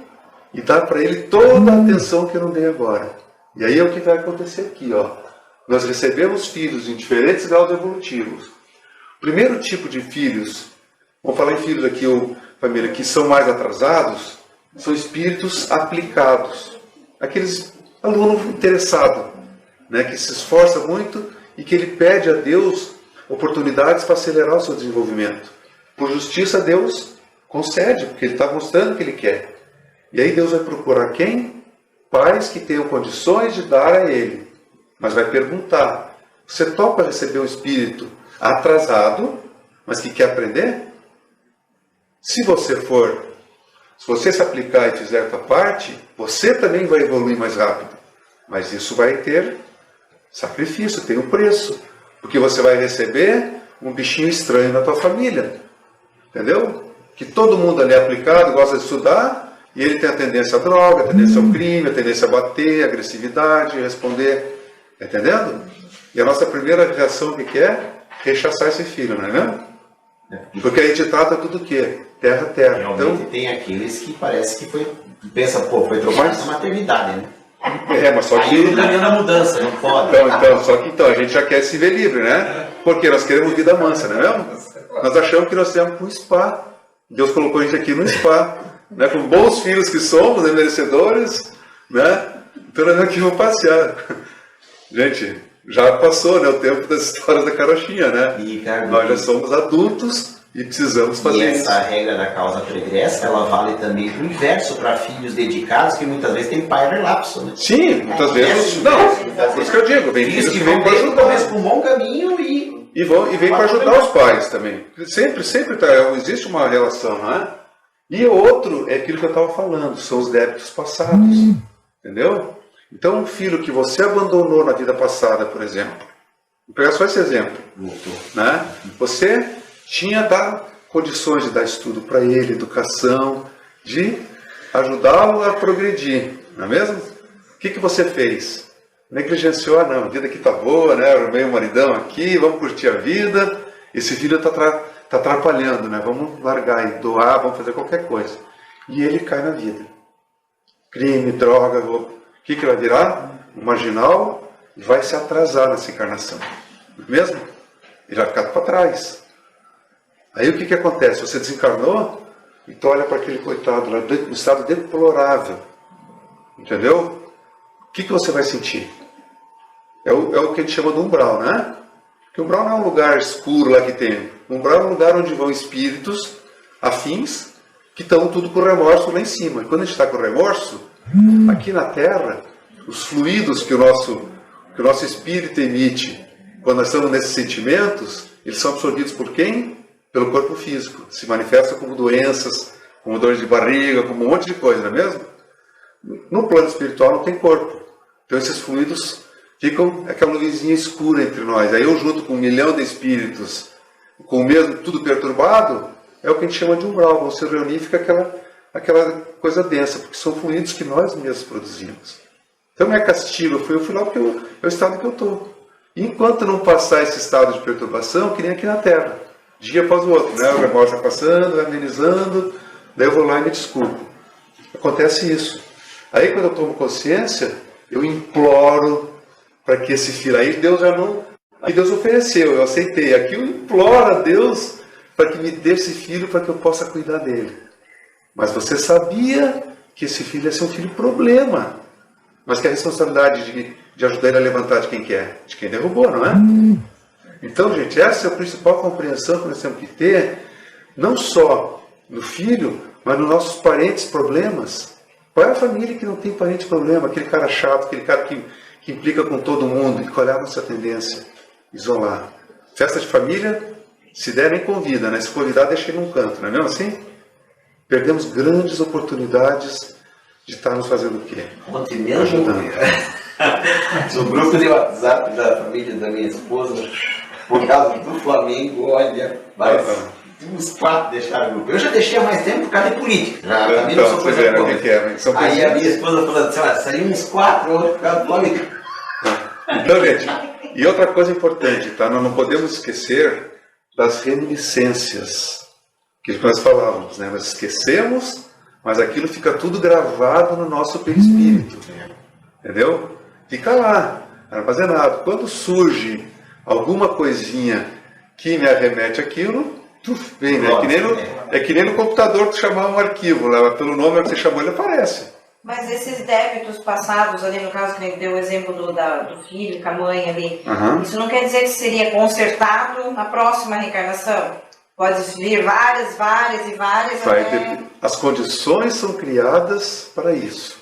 [SPEAKER 3] e dar para ele toda a atenção que eu não dei agora. E aí é o que vai acontecer aqui, ó. Nós recebemos filhos em diferentes graus evolutivos. O primeiro tipo de filhos, vamos falar em filhos aqui, família, que são mais atrasados, são espíritos aplicados. Aqueles aluno interessado, né, que se esforça muito e que ele pede a Deus oportunidades para acelerar o seu desenvolvimento. Por justiça, Deus concede, porque Ele está mostrando o que Ele quer. E aí Deus vai procurar quem? Pais que tenham condições de dar a Ele. Mas vai perguntar, você topa receber um espírito atrasado, mas que quer aprender? Se você se aplicar e fizer a sua parte, você também vai evoluir mais rápido. Mas isso vai ter sacrifício, tem um preço. Porque você vai receber um bichinho estranho na tua família. Entendeu? Que todo mundo ali é aplicado, gosta de estudar, e ele tem a tendência à droga, a tendência ao crime, a tendência a bater, a agressividade, responder. Está entendendo? E a nossa primeira reação, o que é? Rechaçar esse filho, não é mesmo? Porque a gente trata tudo o quê? Terra, terra.
[SPEAKER 4] Realmente
[SPEAKER 3] Então,
[SPEAKER 4] tem aqueles que parece que pensa, pô, foi trocado na maternidade, né?
[SPEAKER 3] mas só que...
[SPEAKER 4] Aí no caminho da mudança, não pode.
[SPEAKER 3] Então, a gente já quer se ver livre, né? Porque nós queremos vida mansa, não é mesmo? Nós achamos que nós temos um spa. Deus colocou a gente aqui no spa, né? Com bons filhos que somos, né? Merecedores, né? Então nós aqui vamos passear. Gente, já passou, né, o tempo das histórias da carochinha, né? Nós já somos adultos e precisamos fazer
[SPEAKER 4] e
[SPEAKER 3] isso.
[SPEAKER 4] essa regra da causa pregressa, ela vale também para o inverso, para filhos dedicados, que muitas vezes tem pai relapso, né?
[SPEAKER 3] Sim, muitas vezes. Não, por isso que eu digo, vem filhos que vêm para ajudar.
[SPEAKER 4] Talvez para um bom caminho e
[SPEAKER 3] vem para ajudar os pais também. Sempre existe uma relação, não é? E outro é aquilo que eu estava falando, são os débitos passados. Entendeu? Então, um filho que você abandonou na vida passada, por exemplo, vou pegar só esse exemplo, né? Você tinha condições de dar estudo para ele, educação, de ajudá-lo a progredir, não é mesmo? O que você fez? Negligenciou, não, a vida aqui está boa, né? Arrumei um maridão aqui, vamos curtir a vida, esse filho está atrapalhando, né? Vamos largar e doar, vamos fazer qualquer coisa. E ele cai na vida. Crime, droga, roubo. O que vai virar? Um marginal e vai se atrasar nessa encarnação. Não é mesmo? Ele vai ficar para trás. Aí o que acontece? Você desencarnou e tu olha para aquele coitado lá, no estado deplorável. Entendeu? O que você vai sentir? É o que a gente chama de umbral, né? Porque o umbral não é um lugar escuro lá que tem. O umbral é um lugar onde vão espíritos afins que estão tudo com remorso lá em cima. E quando a gente está com remorso, aqui na Terra, os fluidos que o nosso espírito emite, quando nós estamos nesses sentimentos, eles são absorvidos por quem? Pelo corpo físico. Se manifesta como doenças, como dores de barriga, como um monte de coisa, não é mesmo? No plano espiritual não tem corpo. Então esses fluidos ficam aquela nuvenzinha escura entre nós. Aí eu junto com 1 milhão de espíritos, com o mesmo tudo perturbado, é o que a gente chama de umbral. Vão se reunir e fica aquela coisa densa, porque são fluidos que nós mesmos produzimos. Então não é castigo, eu fui lá porque é o estado que eu estou. Enquanto não passar esse estado de perturbação, que nem aqui na Terra, dia após o outro, né? O remorso vai passando, vai amenizando, daí eu vou lá e me desculpo. Acontece isso. Aí quando eu tomo consciência, eu imploro para que esse filho, aí Deus já não... Aí Deus ofereceu, eu aceitei. Aqui eu imploro a Deus para que me dê esse filho para que eu possa cuidar dele. Mas você sabia que esse filho ia ser um filho problema. Mas que a responsabilidade de ajudar ele a levantar de quem quer? De quem derrubou, não é? Então, gente, essa é a principal compreensão que nós temos que ter, não só no filho, mas nos nossos parentes problemas. Qual é a família que não tem parente problema? Aquele cara chato, aquele cara que implica com todo mundo. E qual é a nossa tendência? Isolar. Festa de família, se der, nem convida, né? Se convidar, deixa ele num canto, não é mesmo assim? Perdemos grandes oportunidades de estarmos fazendo o quê?
[SPEAKER 4] Ontem mesmo, no grupo de WhatsApp da família da minha esposa, por causa do Flamengo, olha, uns 4 deixaram o grupo. Eu já deixei há mais tempo por causa de política. Já também não sou coisa boa. Aí a minha esposa falando assim, olha, saiu uns 4 hoje por causa do Flamengo.
[SPEAKER 3] Então, gente, e outra coisa importante, tá? Nós não podemos esquecer das reminiscências que nós falávamos, né? Nós esquecemos, mas aquilo fica tudo gravado no nosso perispírito. Entendeu? Fica lá, armazenado. Quando surge alguma coisinha que me arremete àquilo, vem, né? Que nem É que nem no computador tu chamar um arquivo, lá, pelo nome que você chamou, ele aparece.
[SPEAKER 6] Mas esses débitos passados ali, no caso que ele deu o exemplo do filho com a mãe ali, isso não quer dizer que seria consertado na próxima reencarnação? Pode vir várias e várias.
[SPEAKER 3] As condições são criadas para isso.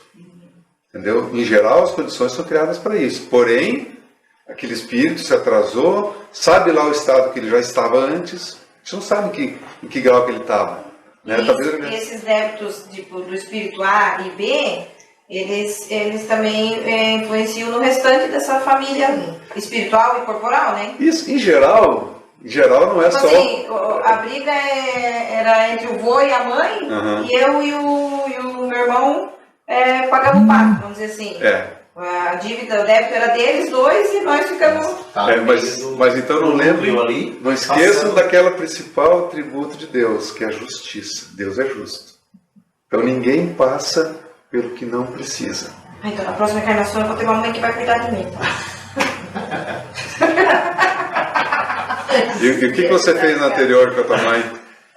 [SPEAKER 3] Entendeu? Em geral, as condições são criadas para isso. Porém, aquele espírito se atrasou, sabe lá o estado que ele já estava antes, a gente não sabe em que grau que ele estava. Né?
[SPEAKER 6] E esses débitos do espírito A e B, eles também influenciam no restante dessa família espiritual e corporal, né?
[SPEAKER 3] Isso, em geral não é só...
[SPEAKER 6] Assim, a briga era entre o vô e a mãe, e eu e o meu irmão pagamos o pato, vamos dizer assim. A dívida, o débito era deles dois e nós ficamos...
[SPEAKER 3] mas então não esqueçam daquela principal atributo de Deus, que é a justiça. Deus é justo. Então ninguém passa pelo que não precisa.
[SPEAKER 6] Então na próxima encarnação eu vou ter uma mãe que vai cuidar de mim.
[SPEAKER 3] E o que você fez na anterior com a tua mãe?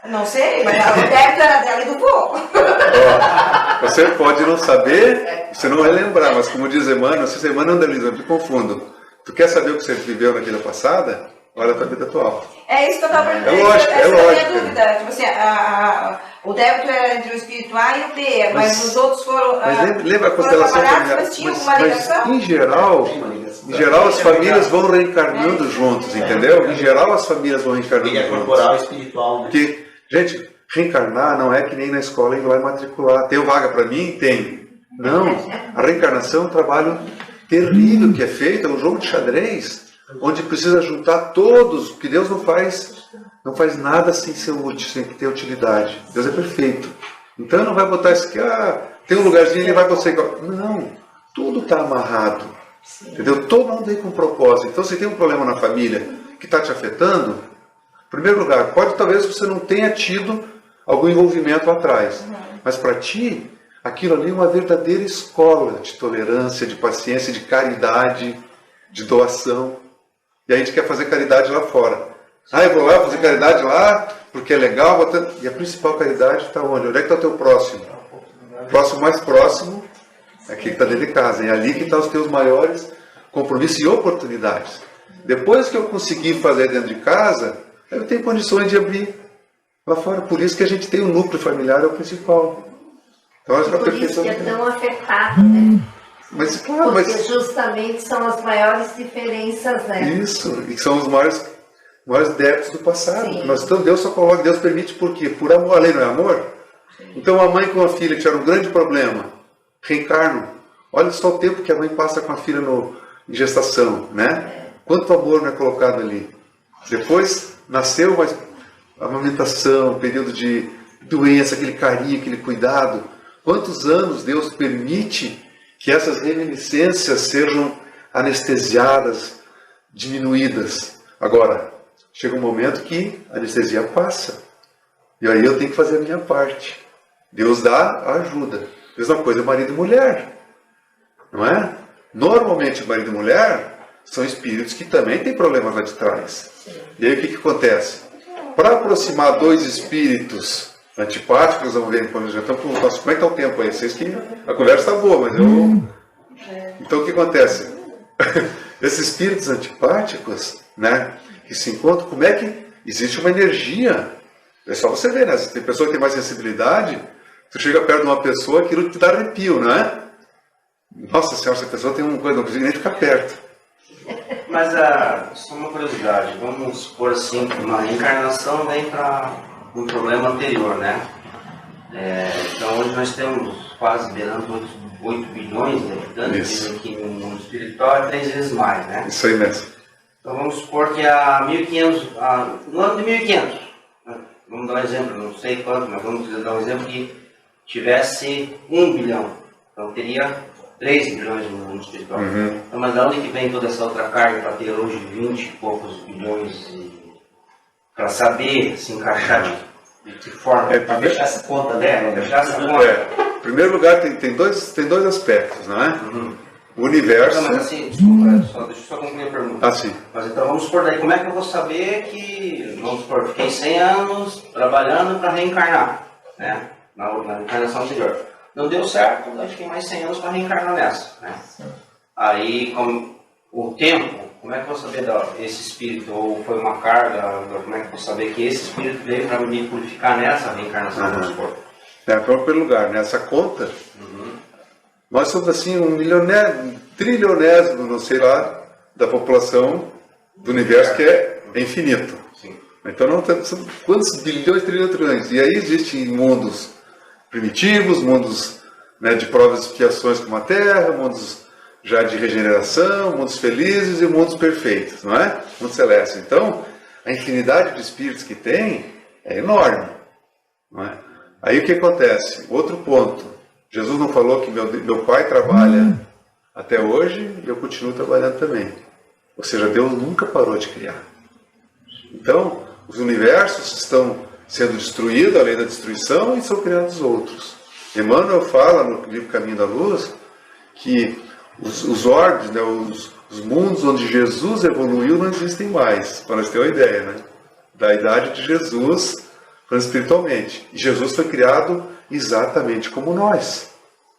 [SPEAKER 6] Não sei, mas o débito era dela e do vô.
[SPEAKER 3] Você pode não saber, você não vai lembrar, mas como diz Emmanuel, se Emmanuel anda eu te confundo. Tu quer saber o que você viveu na vida passada? Olha a tua vida atual.
[SPEAKER 6] É isso que eu estava perguntando.
[SPEAKER 3] É lógico.
[SPEAKER 6] Essa é a minha dúvida. Tipo assim, o débito era entre o espírito A e o B, mas os outros foram.
[SPEAKER 3] Mas lembra a constelação familiar?
[SPEAKER 6] Mas tinha alguma ligação?
[SPEAKER 3] Em geral as famílias vão reencarnando juntos, entendeu? Em geral as famílias vão reencarnando juntos.
[SPEAKER 4] Corporal e espiritual, né?
[SPEAKER 3] Porque, gente, reencarnar não é que nem na escola e vai matricular. Tem vaga para mim? Tem. Não. A reencarnação é um trabalho terrível que é feito, é um jogo de xadrez, onde precisa juntar todos, porque Deus não faz nada sem ser útil, sem ter utilidade. Deus é perfeito. Então não vai botar isso aqui, tem um lugarzinho ele vai você. Não, tudo está amarrado. Entendeu? Todo mundo vem com um propósito. Então se tem um problema na família que está te afetando, em primeiro lugar, talvez você não tenha tido algum envolvimento atrás, mas para ti, aquilo ali é uma verdadeira escola de tolerância, de paciência, de caridade, de doação. E a gente quer fazer caridade lá fora. Eu vou lá fazer caridade lá, porque é legal. E a principal caridade está onde? Onde é que está o teu próximo? O próximo mais próximo é aquele que está dentro de casa. É ali que estão os teus maiores compromissos e oportunidades. Depois que eu conseguir fazer dentro de casa, eu tenho condições de abrir lá fora. Por isso que a gente tem o núcleo familiar, é o principal. Então,
[SPEAKER 1] por isso que é tão afetado, né?
[SPEAKER 3] Mas, claro,
[SPEAKER 1] porque justamente são as maiores diferenças, né?
[SPEAKER 3] Isso, e são os maiores débitos do passado. Então Deus permite por quê? Por amor. A lei não é amor? Então a mãe com a filha que tiveram um grande problema, reencarnam. Olha só o tempo que a mãe passa com a filha em gestação, né? Quanto amor não é colocado ali. Depois nasceu, mas a amamentação, período de doença, aquele carinho, aquele cuidado. Quantos anos Deus permite que essas reminiscências sejam anestesiadas, diminuídas. Agora, chega um momento que a anestesia passa. E aí eu tenho que fazer a minha parte. Deus dá a ajuda. Mesma coisa marido e mulher. Não é? Normalmente marido e mulher são espíritos que também têm problemas lá de trás. E aí o que acontece? Para aproximar dois espíritos antipáticos, vamos ver, já estamos como é que está o tempo aí? Vocês que a conversa está boa, mas eu... Então o que acontece? Esses espíritos antipáticos, né, que se encontram, como é que existe uma energia? É só você ver, né? Tem pessoa que tem mais sensibilidade, tu chega perto de uma pessoa, aquilo te dá arrepio, não é? Nossa senhora, essa pessoa tem uma coisa, não consigo nem ficar perto.
[SPEAKER 7] Mas só uma curiosidade, vamos supor assim, que uma reencarnação vem para um problema anterior, né? Então hoje nós temos quase beirando 8 bilhões de habitantes, aqui no mundo espiritual é 3 vezes mais, né?
[SPEAKER 3] Isso aí mesmo.
[SPEAKER 7] Então vamos supor que no ano de 1500, né? Vamos dar um exemplo, não sei quanto, mas vamos dar um exemplo que tivesse 1 bilhão, então teria 3 bilhões no mundo espiritual. Então, mas de onde que vem toda essa outra carga para ter hoje 20 e poucos bilhões para saber se encaixar de que forma? Para fechar essa conta, né? Fechar essa conta.
[SPEAKER 3] Em primeiro lugar, tem dois aspectos, não é? O universo...
[SPEAKER 7] Não, mas assim, desculpa, deixa eu só concluir a pergunta.
[SPEAKER 3] Ah, sim.
[SPEAKER 7] Mas então vamos supor daí, como é que eu vou saber que, vamos supor, fiquei 100 anos trabalhando para reencarnar, né? Na encarnação anterior. Não deu certo, daí fiquei mais 100 anos para reencarnar nessa, né? Aí, com o tempo, como é que eu vou saber esse espírito, ou foi uma carga, como é que eu vou saber que esse espírito veio para me purificar nessa reencarnação, vamos supor?
[SPEAKER 3] Em primeiro lugar, nessa conta, nós somos assim um trilionésimo, não sei lá, da população do universo que é infinito.
[SPEAKER 7] Sim.
[SPEAKER 3] Então não temos quantos bilhões, trilhões. E aí existem mundos primitivos, mundos, né, de provas e expiações como a Terra, mundos já de regeneração, mundos felizes e mundos perfeitos, não é? Mundo celeste. Então, a infinidade de espíritos que tem é enorme, não é? Aí o que acontece? Outro ponto. Jesus não falou que meu pai trabalha até hoje e eu continuo trabalhando também. Ou seja, Deus nunca parou de criar. Então, os universos estão sendo destruídos, a lei da destruição, e são criados outros. Emmanuel fala no livro Caminho da Luz que os orbes, né, os mundos onde Jesus evoluiu não existem mais, para nós termos uma ideia, né? Da idade de Jesus, espiritualmente. E Jesus foi criado exatamente como nós.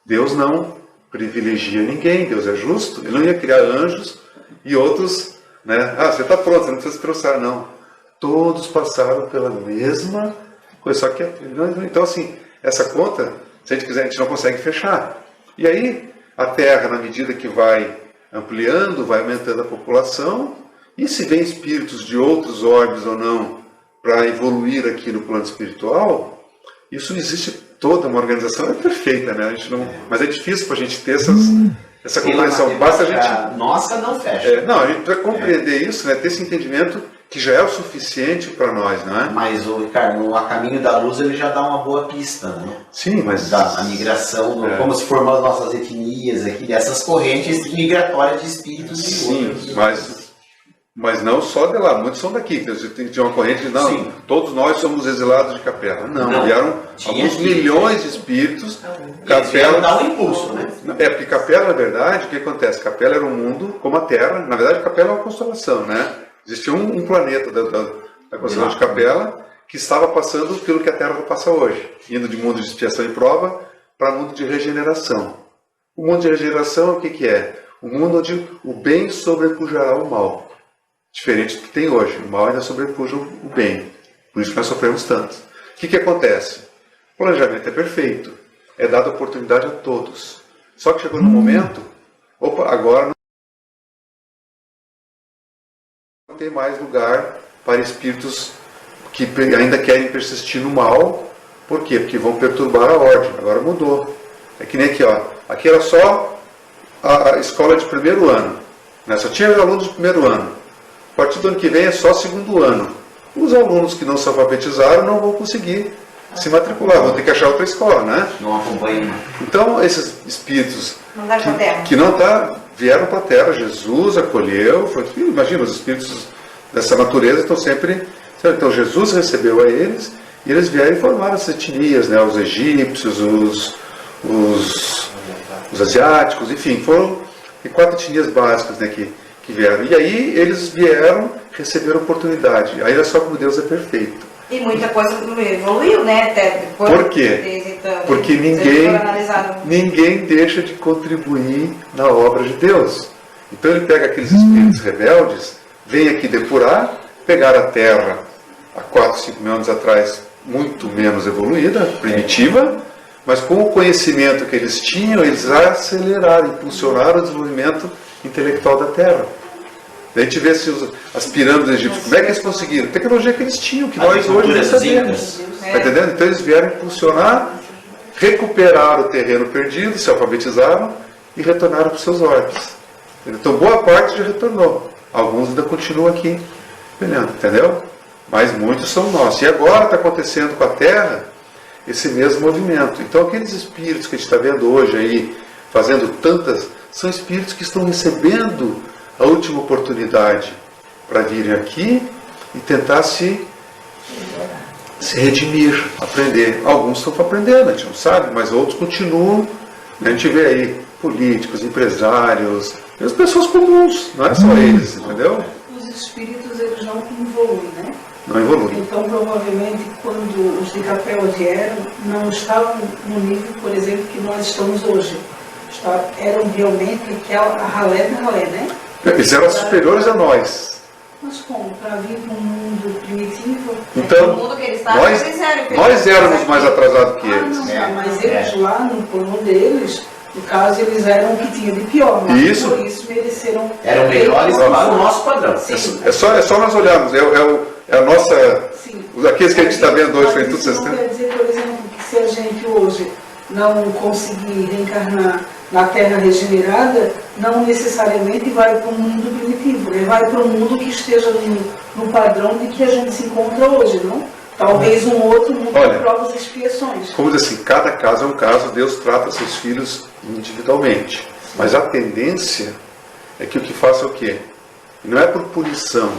[SPEAKER 3] Deus não privilegia ninguém, Deus é justo, Ele não ia criar anjos e outros, né? Ah, você está pronto, você não precisa se preocupar, não. Todos passaram pela mesma coisa, só que... Então, assim, essa conta, se a gente quiser, a gente não consegue fechar. E aí, a Terra, na medida que vai ampliando, vai aumentando a população, e se vem espíritos de outros orbes ou não, para evoluir aqui no plano espiritual, isso existe toda uma organização, é perfeita, né? A gente não, mas é difícil para a gente ter essa compreensão. Basta a gente...
[SPEAKER 4] Nossa, não fecha.
[SPEAKER 3] Não, a gente precisa compreender isso, né? Ter esse entendimento que já é o suficiente para nós, não é?
[SPEAKER 4] Mas o Ricardo, a Caminho da Luz ele já dá uma boa pista, né?
[SPEAKER 3] Sim, mas...
[SPEAKER 4] A migração, como se formam as nossas etnias aqui, dessas correntes migratórias de espíritos de outros.
[SPEAKER 3] Sim, mas não só de lá, muitos são daqui. Tinha uma corrente de, não, sim, todos nós somos exilados de Capela. Não, vieram alguns milhões de espíritos.
[SPEAKER 4] Capela dá um impulso, né?
[SPEAKER 3] Porque Capela, na verdade, o que acontece? Capela era um mundo como a Terra. Na verdade, Capela é uma constelação, né? Existia um planeta da constelação de Capela que estava passando pelo que a Terra passa hoje, indo de mundo de expiação e prova para mundo de regeneração. O mundo de regeneração, o que é? O mundo onde o bem sobrepujará o mal. Diferente do que tem hoje. O mal ainda sobrepuja o bem. Por isso que nós sofremos tanto. O que acontece? O planejamento é perfeito. É dada oportunidade a todos. Só que chegou no momento, agora não tem mais lugar para espíritos que ainda querem persistir no mal. Por quê? Porque vão perturbar a ordem. Agora mudou. É que nem aqui, ó. Aqui era só a escola de primeiro ano, né? Só tinha alunos de primeiro ano. A partir do ano que vem é só segundo ano. Os alunos que não se alfabetizaram não vão conseguir se matricular, vão ter que achar outra escola, né?
[SPEAKER 4] Não acompanham.
[SPEAKER 3] Então, esses espíritos
[SPEAKER 6] que
[SPEAKER 3] não vieram para a Terra, Jesus acolheu, imagina, os espíritos dessa natureza estão sempre... Então, Jesus recebeu a eles e eles vieram e formaram as etnias, né? Os egípcios, os asiáticos, enfim, foram 4 etnias básicas, né, que vieram. E aí eles vieram, receberam oportunidade. Aí é só como Deus é perfeito.
[SPEAKER 6] E muita coisa evoluiu, né? Até depois.
[SPEAKER 3] Por quê? Porque ninguém deixa de contribuir na obra de Deus. Então ele pega aqueles espíritos rebeldes, vem aqui depurar, pegar a Terra há 4, 5 mil anos atrás muito menos evoluída, primitiva, mas com o conhecimento que eles tinham, eles aceleraram, impulsionaram o desenvolvimento intelectual da Terra. A gente vê as pirâmides egípcias, como é que eles conseguiram? A tecnologia que eles tinham, que nós hoje não sabemos. Está entendendo? Então eles vieram impulsionar, recuperar o terreno perdido, se alfabetizaram e retornaram para os seus orbes. Então boa parte já retornou. Alguns ainda continuam aqui, entendeu? Mas muitos são nossos. E agora está acontecendo com a Terra esse mesmo movimento. Então aqueles espíritos que a gente está vendo hoje aí, fazendo tantas, são espíritos que estão recebendo a última oportunidade para virem aqui e tentar se redimir, aprender. Alguns estão aprendendo, a gente não sabe, mas outros continuam. A gente vê aí políticos, empresários, as pessoas comuns, não é só eles, entendeu?
[SPEAKER 8] Os espíritos, eles não evoluem, né?
[SPEAKER 3] Não evolui.
[SPEAKER 8] Então, provavelmente, quando os de Capela vieram, não estavam no nível, por exemplo, que nós estamos hoje. Eram realmente aquela ralé da ralé, né?
[SPEAKER 3] Eles eram superiores a nós.
[SPEAKER 8] Mas como? Para vir para um mundo primitivo?
[SPEAKER 3] Então,
[SPEAKER 6] O mundo que eles estavam,
[SPEAKER 3] nós,
[SPEAKER 6] eles eram
[SPEAKER 3] nós éramos mais atrasados que
[SPEAKER 8] Ah,
[SPEAKER 3] eles.
[SPEAKER 8] não, tá, mas eles lá, no plano deles, no caso, eles eram o que tinha de pior, mas
[SPEAKER 3] Isso.
[SPEAKER 8] por isso mereceram...
[SPEAKER 4] Eram melhores para o nosso padrão.
[SPEAKER 8] Sim.
[SPEAKER 3] É só nós olharmos, é a nossa...
[SPEAKER 8] Sim.
[SPEAKER 3] Aqueles que a gente está vendo hoje, foi
[SPEAKER 8] Mas
[SPEAKER 3] tudo
[SPEAKER 8] isso não
[SPEAKER 3] sistema.
[SPEAKER 8] quer dizer, por exemplo, que se a gente hoje não conseguir reencarnar na Terra regenerada, não necessariamente vai para um mundo primitivo, né? Vai para um mundo que esteja no padrão de que a gente se encontra hoje, não? Talvez um outro mundo
[SPEAKER 3] Olha,
[SPEAKER 8] de provas e expiações.
[SPEAKER 3] Como diz assim, cada caso é um caso, Deus trata seus filhos individualmente. Mas a tendência é que o que faça é o quê? Não é por punição.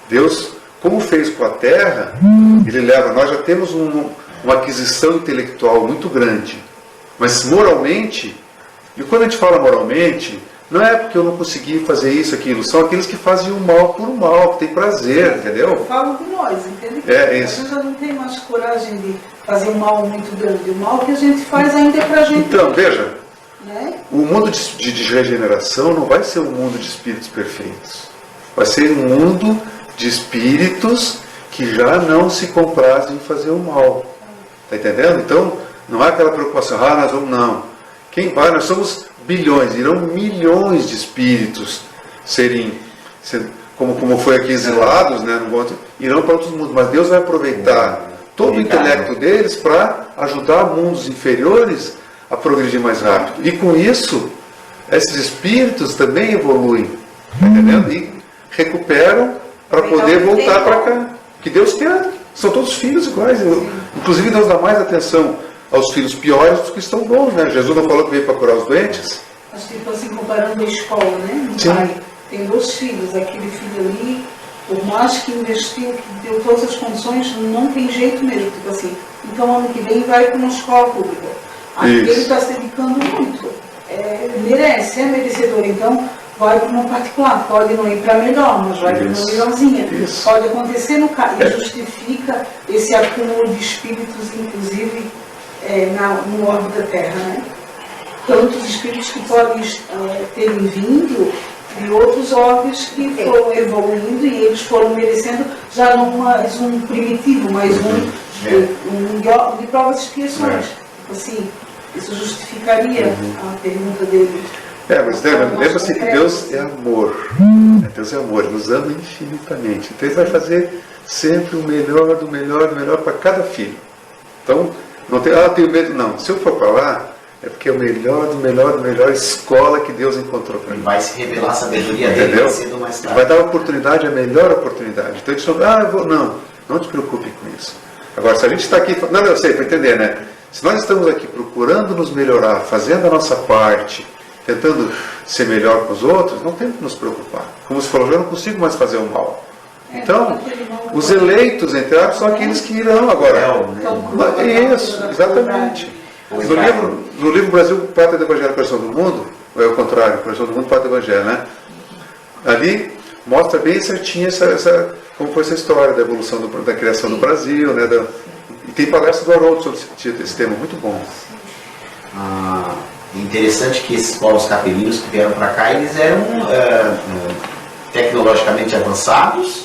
[SPEAKER 3] Deus, como fez com a terra, Ele leva, nós já temos uma aquisição intelectual muito grande. Mas moralmente, e quando a gente fala moralmente, não é porque eu não consegui fazer isso, aquilo, são aqueles que fazem o mal por mal, que tem prazer, entendeu?
[SPEAKER 8] Eu falo de nós, entende?
[SPEAKER 3] É isso.
[SPEAKER 8] A gente já não tem mais coragem de fazer um mal muito grande. O mal que a gente faz ainda é para a gente.
[SPEAKER 3] Então, veja,
[SPEAKER 8] Né?
[SPEAKER 3] o mundo de regeneração não vai ser um mundo de espíritos perfeitos. Vai ser um mundo de espíritos que já não se comprazem em fazer o mal. Está entendendo? Então, não há aquela preocupação, nós vamos, não. Quem vai, nós somos bilhões, irão milhões de espíritos como foi aqui exilados, né, irão para outros mundos, mas Deus vai aproveitar todo o intelecto deles para ajudar mundos inferiores a progredir mais rápido. E com isso, esses espíritos também evoluem, tá entendendo? E recuperam para poder voltar para cá. Que Deus quer, são todos filhos iguais. Inclusive Deus dá mais atenção aos filhos piores do que estão bons, né? Jesus não falou que veio para curar os doentes?
[SPEAKER 8] Mas tipo assim, comparando a escola, né? Um
[SPEAKER 3] Sim.
[SPEAKER 8] pai tem 2 filhos, aquele filho ali, por mais que investiu, que deu todas as condições, não tem jeito mesmo, tipo assim. Então ano que vem vai para uma escola pública. Aquele
[SPEAKER 3] Isso.
[SPEAKER 8] está se dedicando muito. Merece, é merecedor, então vai para uma particular, pode não ir para melhor, mas vai para uma
[SPEAKER 3] Isso.
[SPEAKER 8] melhorzinha.
[SPEAKER 3] Isso.
[SPEAKER 8] Pode acontecer no caso, e justifica esse acúmulo de espíritos, inclusive no orbe da Terra, né? Tantos espíritos que podem terem vindo de outros orbes que foram evoluindo e eles foram merecendo já não mais um primitivo, mas um de provas e expiações. Assim, isso justificaria a pergunta dele.
[SPEAKER 3] Mas lembra-se que Deus é amor. Deus é amor, Ele nos ama infinitamente. Então Ele vai fazer sempre o melhor, do melhor, do melhor para cada filho. Então, não tem, tenho medo, não. Se eu for para lá, é porque é o melhor, do melhor, do melhor escola que Deus encontrou para mim.
[SPEAKER 4] Vai se revelar a sabedoria dele
[SPEAKER 3] Entendeu?
[SPEAKER 4] mais cedo ou mais tarde.
[SPEAKER 3] Vai dar oportunidade, a melhor oportunidade. Então a gente não te preocupe com isso. Agora, se a gente está aqui, não, eu sei, para entender, né? Se nós estamos aqui procurando nos melhorar, fazendo a nossa parte, tentando ser melhor com os outros, não temos que nos preocupar. Como você falou, eu não consigo mais fazer o mal. Então, os eleitos, entre aspas, são aqueles que irão agora. Isso, exatamente. No livro Brasil, Pátria do Evangelho, Coração do Mundo, ou é o contrário, Coração do Mundo, Pátria do Evangelho, né? Ali mostra bem certinho como foi essa história da evolução da criação do Brasil, né? E tem palestra do Haroldo sobre esse tema, muito bom.
[SPEAKER 4] Interessante que esses povos capelinos que vieram para cá, eles eram tecnologicamente avançados,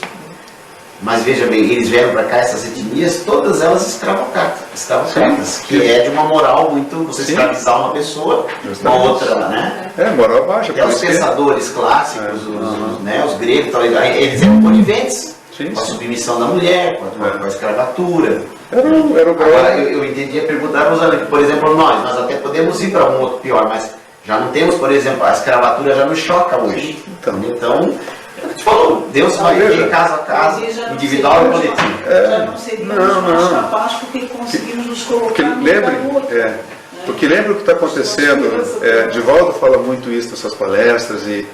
[SPEAKER 4] mas veja bem, eles vieram para cá, essas etnias, todas elas escravocratas, que é de uma moral muito, você escravizar uma pessoa, uma outra, né?
[SPEAKER 3] Moral baixa.
[SPEAKER 4] Até os pensadores clássicos, os gregos, eles eram coniventes com a submissão da mulher, com a escravatura. Agora, eu entendi a pergunta da Rosana, que, por exemplo, nós até podemos ir para um outro pior, mas já não temos, por exemplo, a escravatura já nos choca hoje. Então a gente falou, Deus vai ver caso a caso, individual e coletivo.
[SPEAKER 8] Já não seríamos mais capazes porque conseguimos nos colocar no lugar do outro.
[SPEAKER 3] Porque lembra o que está acontecendo, Divaldo fala muito isso nessas palestras e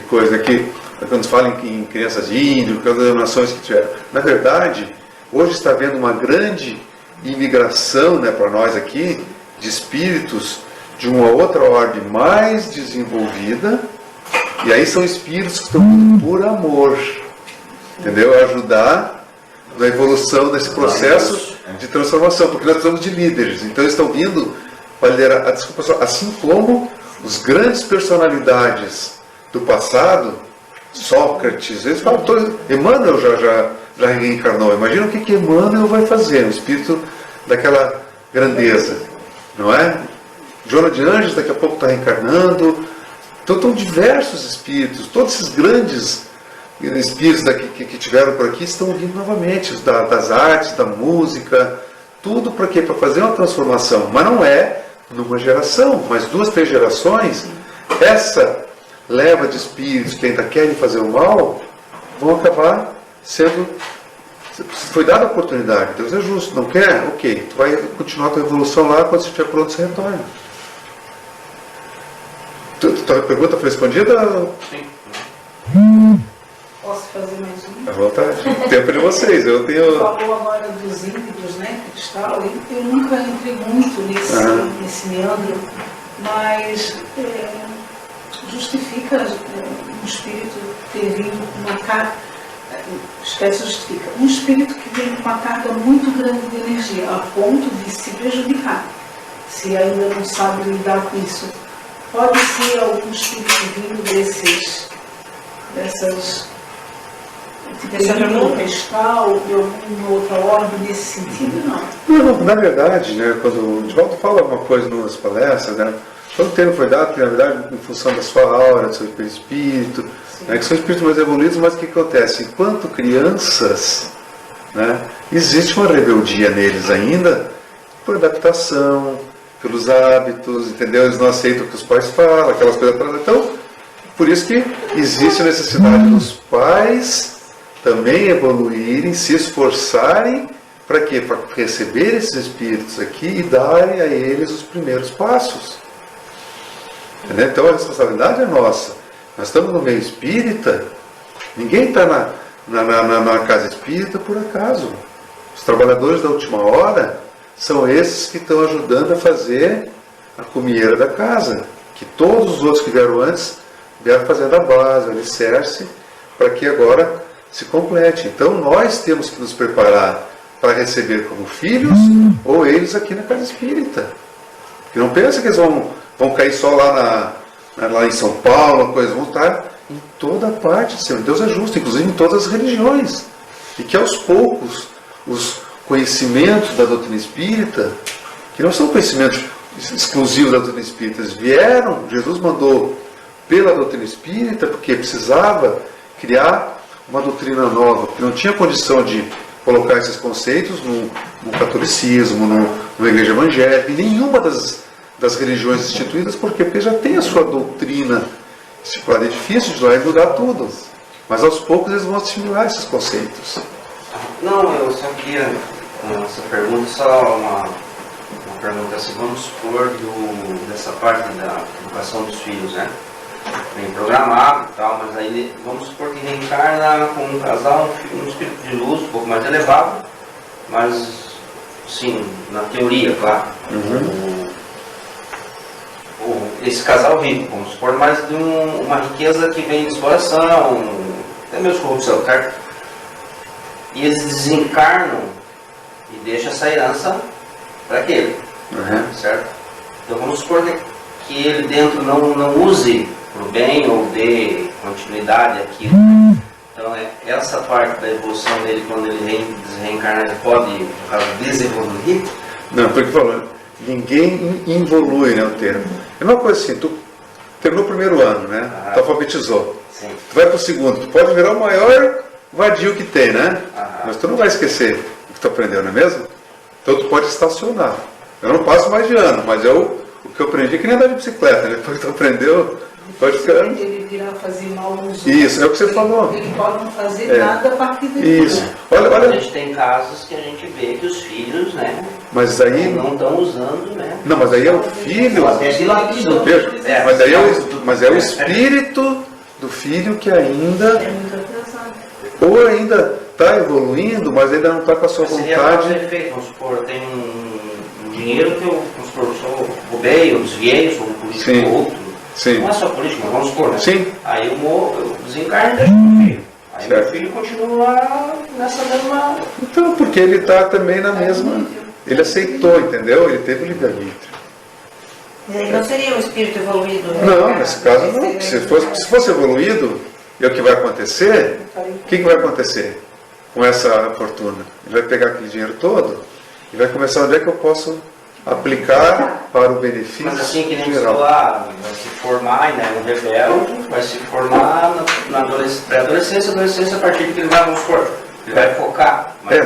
[SPEAKER 3] coisa que, quando se fala em crianças índios, com as denominações que tiveram. Na verdade, hoje está havendo uma grande imigração, né, para nós aqui, de espíritos de uma outra ordem mais desenvolvida, e aí são espíritos que estão vindo por amor, entendeu? Ajudar na evolução desse processo de transformação, porque nós precisamos de líderes, então eles estão vindo para liderar, desculpa só, assim como os grandes personalidades do passado, Sócrates, eles falam, Emmanuel já reencarnou, imagina o que Emmanuel vai fazer, o espírito daquela grandeza, não é? Joana de Anjos daqui a pouco está reencarnando, então estão diversos espíritos, todos esses grandes espíritos que tiveram por aqui estão vindo novamente, das artes, da música, tudo para quê? Para fazer uma transformação, mas não é numa geração, mas 2, 3 gerações, essa leva de espíritos que ainda querem fazer o mal, vão acabar sendo, foi dada a oportunidade, Deus é justo, não quer? Ok, tu vai continuar a tua evolução lá, quando você estiver pronto você retorna. Tua pergunta foi respondida?
[SPEAKER 7] Sim.
[SPEAKER 8] Posso fazer mais uma?
[SPEAKER 3] À vontade. O tempo é de vocês, eu tenho...
[SPEAKER 8] Falou agora dos ímpetos, né, cristal, eu nunca entrei muito nesse meandro, mas justifica um espírito ter vindo com uma carga, justifica, um espírito que vem com uma carga muito grande de energia, a ponto de se prejudicar, se ainda não sabe lidar com isso. Pode ser algum espírito vindo dessas de cristal, de alguma outra ordem nesse sentido, não?
[SPEAKER 3] Não, na verdade, né, quando o Divaldo fala alguma coisa nas palestras, né, todo o termo foi dado, na verdade, em função da sua aura, do seu perispírito, né, que são espíritos mais evoluídos, mas o que acontece? Enquanto crianças, né, existe uma rebeldia neles ainda, por adaptação, pelos hábitos, entendeu? Eles não aceitam o que os pais falam, aquelas coisas todas. Então, por isso que existe a necessidade dos pais também evoluírem, se esforçarem, para quê? Para receber esses espíritos aqui e darem a eles os primeiros passos. Entendeu? Então a responsabilidade é nossa. Nós estamos no meio espírita, ninguém está na casa espírita por acaso. Os trabalhadores da última hora são esses que estão ajudando a fazer a comieira da casa, que todos os outros que vieram antes vieram fazendo a base, o alicerce, para que agora se complete. Então nós temos que nos preparar para receber como filhos ou eles aqui na casa espírita. Porque não pensa que eles vão cair só lá em São Paulo, coisa, vão estar em toda parte do Senhor. Deus é justo, inclusive em todas as religiões. E que aos poucos os conhecimentos da doutrina espírita, que não são conhecimentos exclusivos da doutrina espírita, eles vieram, Jesus mandou pela doutrina espírita, porque precisava criar uma doutrina nova, porque não tinha condição de colocar esses conceitos no catolicismo, numa igreja evangélica, em nenhuma das religiões instituídas, porque já tem a sua doutrina estipulada. É difícil de lá e mudar tudo, mas aos poucos eles vão assimilar esses conceitos.
[SPEAKER 7] Não, eu só queria, essa pergunta, só uma pergunta assim, vamos supor dessa parte da educação dos filhos, né? Bem programado e tal, mas aí vamos supor que reencarna com um casal, um espírito de luz um pouco mais elevado, mas, sim, na teoria, claro. Esse casal rico, vamos supor, mas de uma riqueza que vem de exploração, até mesmo corrupção, certo? E eles desencarnam e deixam essa herança para aquele, certo? Então vamos supor que ele dentro não use para o bem ou dê continuidade àquilo. Então essa parte da evolução dele, quando ele reencarnar, ele pode, no caso, desevoluir?
[SPEAKER 3] Não, porque falando, ninguém involui, né, o termo. É uma coisa assim, tu terminou o primeiro ano, né? Tu alfabetizou.
[SPEAKER 7] Sim.
[SPEAKER 3] Tu vai para o segundo, tu pode virar o maior vadio que tem, né? Mas tu não vai esquecer o que tu aprendeu, não é mesmo? Então tu pode estacionar. Eu não passo mais de ano, mas o que eu aprendi é que nem andar de bicicleta, né? Depois que tu aprendeu, pode ficar...
[SPEAKER 8] Ele virar fazer mal nos
[SPEAKER 3] Isso, é o que você falou.
[SPEAKER 8] Ele pode não fazer nada a partir daí.
[SPEAKER 3] Isso. Olha,
[SPEAKER 7] A gente tem casos que a gente vê que os filhos, né,
[SPEAKER 3] mas aí...
[SPEAKER 7] não estão usando, né?
[SPEAKER 3] Não, mas aí é o filho...
[SPEAKER 7] Até dilapidam.
[SPEAKER 3] Mas é o espírito do filho que ainda...
[SPEAKER 8] É muito atrasado.
[SPEAKER 3] Ou ainda está evoluindo, mas ainda não está com a sua
[SPEAKER 7] Seria mais
[SPEAKER 3] vontade.
[SPEAKER 7] efeito, vamos supor, tem um dinheiro que eu, vamos supor, sou roubei, eu desviei, eu sou um político
[SPEAKER 3] Sim.
[SPEAKER 7] ou outro.
[SPEAKER 3] Sim.
[SPEAKER 7] Não é só político, mas vamos supor, né?
[SPEAKER 3] Sim.
[SPEAKER 7] Aí eu desencarno e deixo meu filho. Aí
[SPEAKER 3] Certo.
[SPEAKER 7] meu filho continua nessa mesma...
[SPEAKER 3] Então, porque ele está também na mesma... Ele aceitou, entendeu? Ele teve o livre-arbítrio.
[SPEAKER 6] Ele não seria um espírito evoluído? né?
[SPEAKER 3] Não, nesse caso não. Se fosse evoluído, e é o que vai acontecer, o que vai acontecer com essa fortuna? Ele vai pegar aquele dinheiro todo e vai começar onde é que eu posso aplicar para o benefício
[SPEAKER 7] Mas assim, que nem você
[SPEAKER 3] geral.
[SPEAKER 7] falou, vai se formar, ainda é um rebelde, vai se formar na pré-adolescência, adolescência, a partir de que ele vai, vamos supor, ele vai focar.
[SPEAKER 3] Mas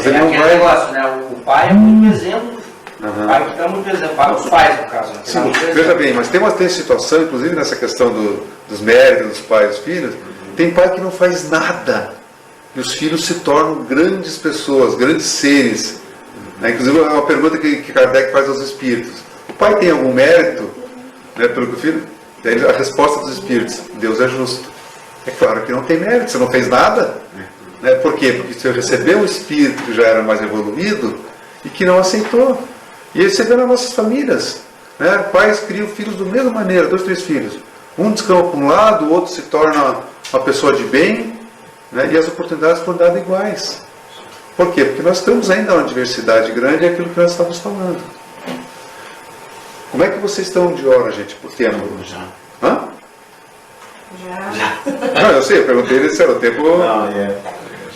[SPEAKER 7] é
[SPEAKER 3] ele não
[SPEAKER 7] aquele
[SPEAKER 3] vai...
[SPEAKER 7] negócio, né? O pai é muito exemplo,
[SPEAKER 3] Aham.
[SPEAKER 7] o pai que dá muito exemplo, para os pais, no caso. Né? Que dá
[SPEAKER 3] Sim,
[SPEAKER 7] muito
[SPEAKER 3] veja
[SPEAKER 7] exemplo.
[SPEAKER 3] bem, mas tem situação, inclusive nessa questão dos méritos dos pais e dos filhos, tem pai que não faz nada e os filhos se tornam grandes pessoas, grandes seres. Né? Inclusive é uma pergunta que Kardec faz aos espíritos: o pai tem algum mérito, né, pelo que o filho? Daí a resposta dos espíritos: Deus é justo. É claro que não tem mérito, você não fez nada. Né? Por quê? Porque você recebeu um espírito que já era mais evoluído e que não aceitou. E isso você vê nas nossas famílias. Né? Pais criam filhos da mesma maneira, 2, 3 filhos. Um descamba para um lado, o outro se torna uma pessoa de bem, né? E as oportunidades foram dadas iguais. Por quê? Porque nós estamos ainda numa diversidade grande, é aquilo que nós estamos falando. Como é que vocês estão de hora, gente, por tempo?
[SPEAKER 4] Já.
[SPEAKER 3] Hã?
[SPEAKER 6] Já.
[SPEAKER 3] Não, eu sei, eu perguntei se era o tempo.
[SPEAKER 4] Não,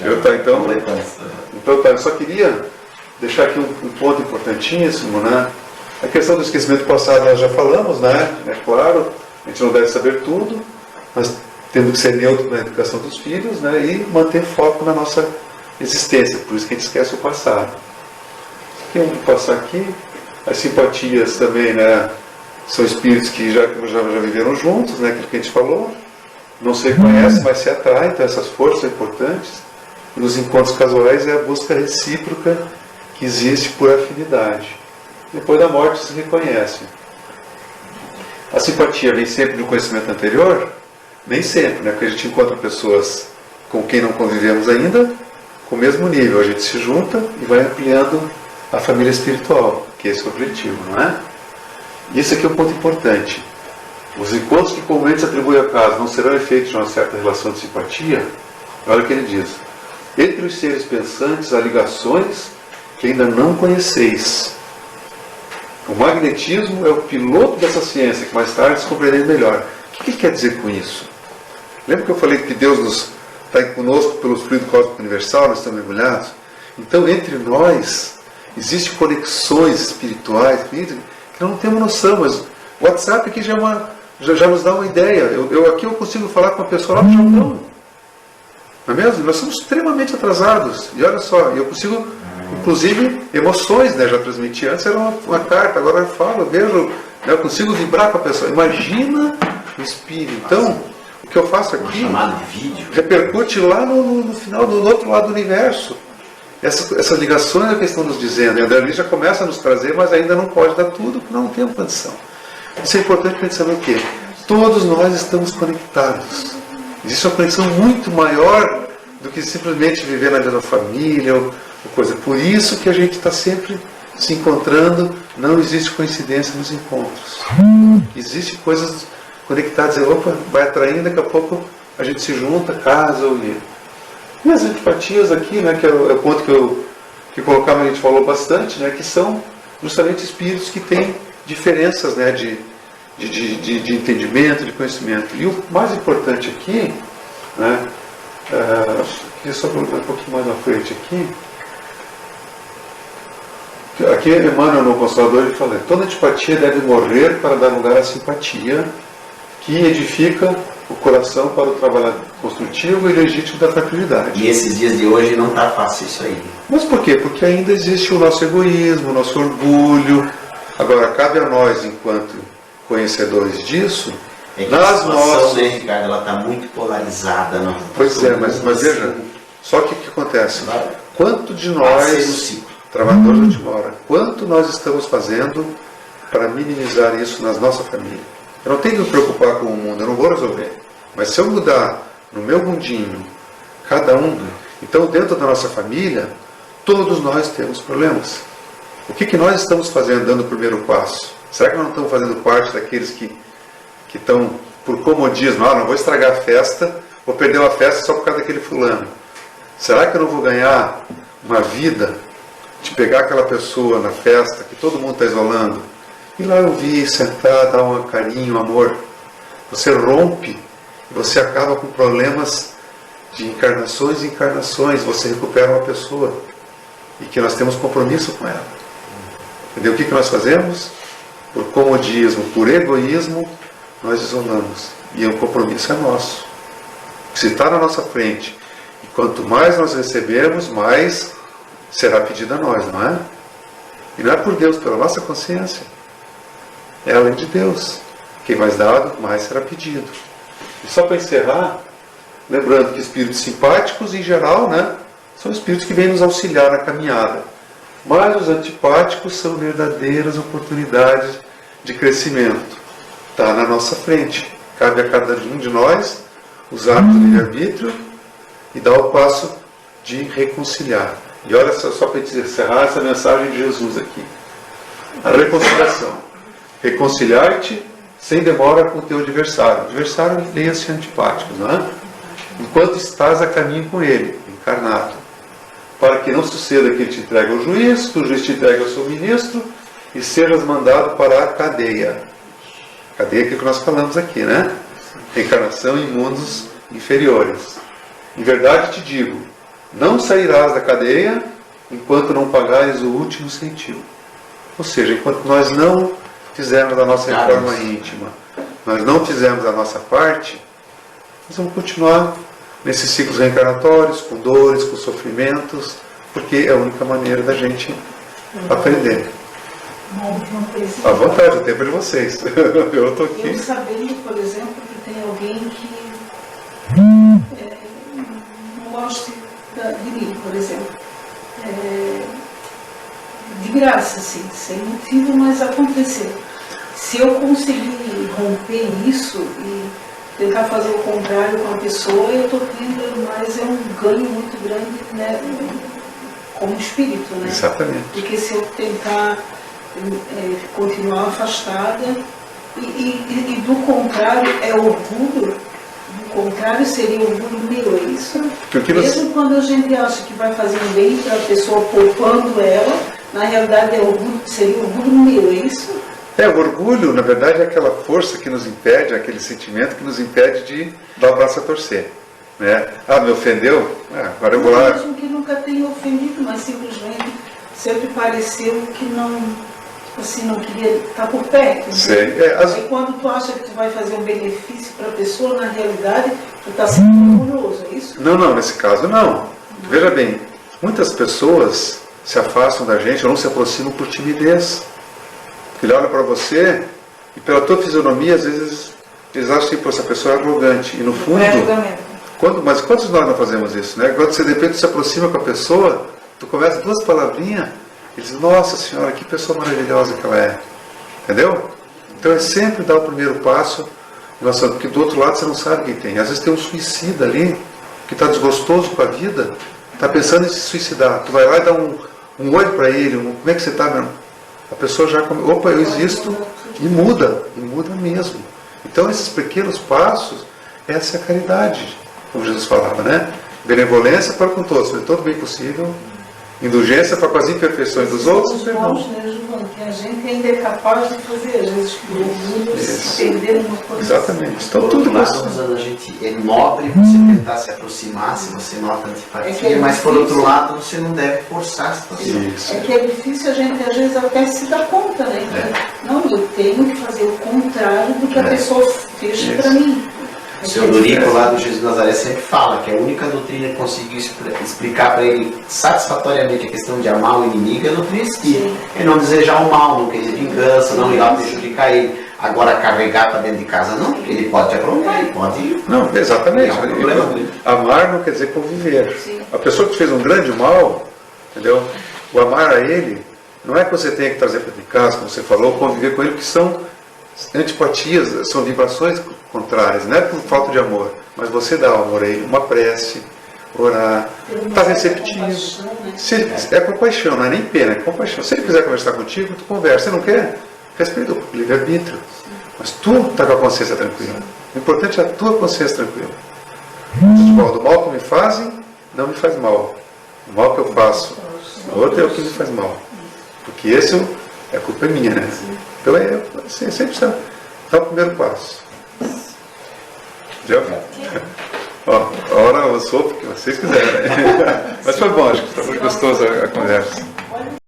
[SPEAKER 3] Eu tá, então.
[SPEAKER 4] completando.
[SPEAKER 3] Então tá, eu só queria deixar aqui um ponto importantíssimo, né? A questão do esquecimento passado nós já falamos, né? É claro, a gente não deve saber tudo, mas temos que ser neutro na educação dos filhos, né? E manter foco na nossa existência, por isso que a gente esquece o passado. Vamos passar aqui. As simpatias também, né? São espíritos que já viveram juntos, né? Aquilo que a gente falou. Não se reconhecem, mas se atraem, então essas forças são importantes. E nos encontros casuais é a busca recíproca que existe por afinidade. Depois da morte se reconhecem. A simpatia vem sempre do conhecimento anterior? Nem sempre, né? Porque a gente encontra pessoas com quem não convivemos ainda, com o mesmo nível. A gente se junta e vai ampliando a família espiritual, que é esse o objetivo, não é? E esse aqui é um ponto importante. Os encontros que comumente se atribuem ao caso não serão efeitos de uma certa relação de simpatia? Olha o que ele diz. Entre os seres pensantes há ligações que ainda não conheceis. O magnetismo é o piloto dessa ciência, que mais tarde se compreender melhor. O que ele quer dizer com isso? Lembra que eu falei que Deus está conosco pelo Fluido Cósmico Universal, nós estamos mergulhados? Então, entre nós, existem conexões espirituais que não temos noção, mas o WhatsApp aqui já nos dá uma ideia. Aqui eu consigo falar com uma pessoa lá no Japão. Não é mesmo? Nós somos extremamente atrasados. E olha só, eu consigo, inclusive, emoções, né? Já transmiti antes, era uma carta, agora eu falo, eu vejo, né? Eu consigo vibrar com a pessoa. Imagina o espírito. Então, o que eu faço aqui
[SPEAKER 4] Chamado de vídeo.
[SPEAKER 3] repercute lá no final, do outro lado do universo. Essas ligações é o que estão nos dizendo. E a André Luiz já começa a nos trazer, mas ainda não pode dar tudo, porque não temos condição. Isso é importante para a gente saber o quê? Todos nós estamos conectados. Existe uma conexão muito maior do que simplesmente viver na mesma família ou coisa. Por isso que a gente está sempre se encontrando, não existe coincidência nos encontros. Existem coisas conectadas. Opa, vai atraindo, daqui a pouco a gente se junta, casa e as antipatias aqui, né, que é o ponto que colocamos, a gente falou bastante, né, que são justamente espíritos que têm diferenças, né, de entendimento, de conhecimento. E o mais importante aqui, né, queria só colocar um pouquinho mais na frente aqui. Aqui Emmanuel no Consolador ele fala: toda antipatia deve morrer para dar lugar à simpatia, que edifica o coração para o trabalho construtivo e legítimo da fraternidade.
[SPEAKER 4] E esses dias de hoje não está fácil isso aí.
[SPEAKER 3] Mas por quê? Porque ainda existe o nosso egoísmo, o nosso orgulho. Agora, cabe a nós, enquanto conhecedores disso,
[SPEAKER 4] É que
[SPEAKER 3] nas
[SPEAKER 4] a situação,
[SPEAKER 3] nossas...
[SPEAKER 4] né, Ricardo, ela está muito polarizada. Não?
[SPEAKER 3] Pois é, mas veja, só que o que acontece?
[SPEAKER 4] Vai
[SPEAKER 3] Quanto de
[SPEAKER 4] ser um
[SPEAKER 3] nós,
[SPEAKER 4] ciclo.
[SPEAKER 3] trabalhadores de última hora, quanto nós estamos fazendo para minimizar isso na nossa família? Eu não tenho que me preocupar com o mundo, eu não vou resolver. Mas se eu mudar no meu mundinho, cada um, então dentro da nossa família, todos nós temos problemas. O que nós estamos fazendo, dando o primeiro passo? Será que nós não estamos fazendo parte daqueles que estão por comodismo? Não vou estragar a festa, vou perder uma festa só por causa daquele fulano. Será que eu não vou ganhar uma vida de pegar aquela pessoa na festa que todo mundo está isolando? E lá eu vi, sentar, dar um carinho, um amor. Você rompe e você acaba com problemas de encarnações e encarnações. Você recupera uma pessoa e que nós temos compromisso com ela. Entendeu? O que nós fazemos? Por comodismo, por egoísmo, nós isolamos. E o compromisso é nosso. Se está na nossa frente, e quanto mais nós recebemos, mais será pedido a nós, não é? E não é por Deus, pela nossa consciência. É a lei de Deus. Quem mais dado, mais será pedido. E só para encerrar, lembrando que espíritos simpáticos, em geral, né, são espíritos que vêm nos auxiliar na caminhada. Mas os antipáticos são verdadeiras oportunidades de crescimento. Está na nossa frente. Cabe a cada um de nós usar o livre-arbítrio e dar o passo de reconciliar. E olha só para encerrar essa mensagem de Jesus aqui. A reconciliação. Reconciliar-te sem demora com o teu adversário. O adversário, leia-se antipáticos, não é? Enquanto estás a caminho com ele, encarnado. Para que não suceda que ele te entregue ao juiz, que o juiz te entregue ao seu ministro e sejas mandado para a cadeia. Cadeia que nós falamos aqui, né? Reencarnação em mundos inferiores. Em verdade te digo, não sairás da cadeia enquanto não pagares o último centavo. Ou seja, enquanto nós não fizermos a nossa reforma íntima, nós não fizermos a nossa parte, nós vamos continuar nesses ciclos reencarnatórios, com dores, com sofrimentos, porque é a única maneira da gente aprender. À vontade, o tempo é de vocês. Eu estou aqui.
[SPEAKER 8] Eu sabendo, por exemplo, que tem alguém que não gosta de mim, por exemplo. De graça, assim, sem motivo, mas aconteceu. Se eu conseguir romper isso e tentar fazer o contrário com a pessoa, eu estou tendo, mas é um ganho muito grande, né, como espírito, né?
[SPEAKER 3] Exatamente.
[SPEAKER 8] Porque se eu tentar continuar afastada e do contrário é orgulho, do contrário seria orgulho meu, é isso? Mesmo quando a gente acha que vai fazer um bem para a pessoa poupando ela, na realidade seria orgulho meu, é isso?
[SPEAKER 3] O orgulho, na verdade, é aquela força que nos impede, aquele sentimento que nos impede de dar o braço a torcer. Né? Me ofendeu? Agora eu vou lá.
[SPEAKER 8] Mesmo que nunca tenha ofendido, mas simplesmente sempre pareceu que não queria estar por perto.
[SPEAKER 3] Sei.
[SPEAKER 8] Aí quando tu acha que tu vai fazer um benefício para a pessoa, na realidade, tu está sendo orgulhoso, é isso?
[SPEAKER 3] Não, nesse caso não. Veja bem, muitas pessoas se afastam da gente ou não se aproximam por timidez. Ele olha para você e pela tua fisionomia, às vezes, eles acham que essa pessoa é arrogante. E no fundo, mas quantos nós não fazemos isso? Né? Quando você de repente se aproxima com a pessoa, tu começa duas palavrinhas, e diz, nossa senhora, que pessoa maravilhosa que ela é. Entendeu? Então é sempre dar o primeiro passo, porque do outro lado você não sabe quem tem. Às vezes tem um suicida ali, que está desgostoso com a vida, está pensando em se suicidar. Tu vai lá e dá um oi para ele, como é que você está, meu irmão? A pessoa já opa, eu existo, e muda mesmo. Então esses pequenos passos, essa é a caridade, como Jesus falava, né? Benevolência para com todos, fazer todo o bem possível, indulgência para com as imperfeições dos outros.
[SPEAKER 8] Os bons, né, João, que a gente ainda é capaz de fazer, às vezes, por orgulho, se perder uma coisa.
[SPEAKER 3] Exatamente. Então,
[SPEAKER 4] tudo a gente é nobre você tentar se aproximar, se você nota antipatia, mas por outro lado, você não deve forçar a situação.
[SPEAKER 8] É que é difícil a gente, às vezes, até se dar conta, né? Que, não, eu tenho que fazer o contrário do que a pessoa fez para mim.
[SPEAKER 4] O senhor Dorico lá do Jesus de Nazaré sempre fala que a única doutrina que conseguiu explicar para ele satisfatoriamente a questão de amar o inimigo é a doutrina espírita. É não desejar o mal, não querer vingança, não ir lá prejudicar ele. Agora carregar para dentro de casa não, porque ele pode te aprontar, ele pode...
[SPEAKER 3] Não, exatamente.
[SPEAKER 4] Não é um problema dele.
[SPEAKER 3] Amar não quer dizer conviver. A pessoa que fez um grande mal, entendeu? O amar a ele, não é que você tenha que trazer para dentro de casa, como você falou, conviver com ele, que são antipatias, são vibrações contrárias, não é por falta de amor, mas você dá ao amor a ele uma prece, orar, está receptivo.
[SPEAKER 8] Compaixão, né?
[SPEAKER 3] É compaixão, não é nem pena, é compaixão. Se ele quiser conversar contigo, tu conversa. Se não quer, respeita o livre-arbítrio. Mas tu está com a consciência tranquila. O importante é a tua consciência tranquila. Do mal que me fazem, não me faz mal. O mal que eu faço, o outro é o que me faz mal. Porque esse é culpa minha, né? Então assim, sempre está o primeiro passo. Entendeu? Ó, a hora avançou porque vocês quiserem. Mas foi bom, acho que foi gostoso a conversa.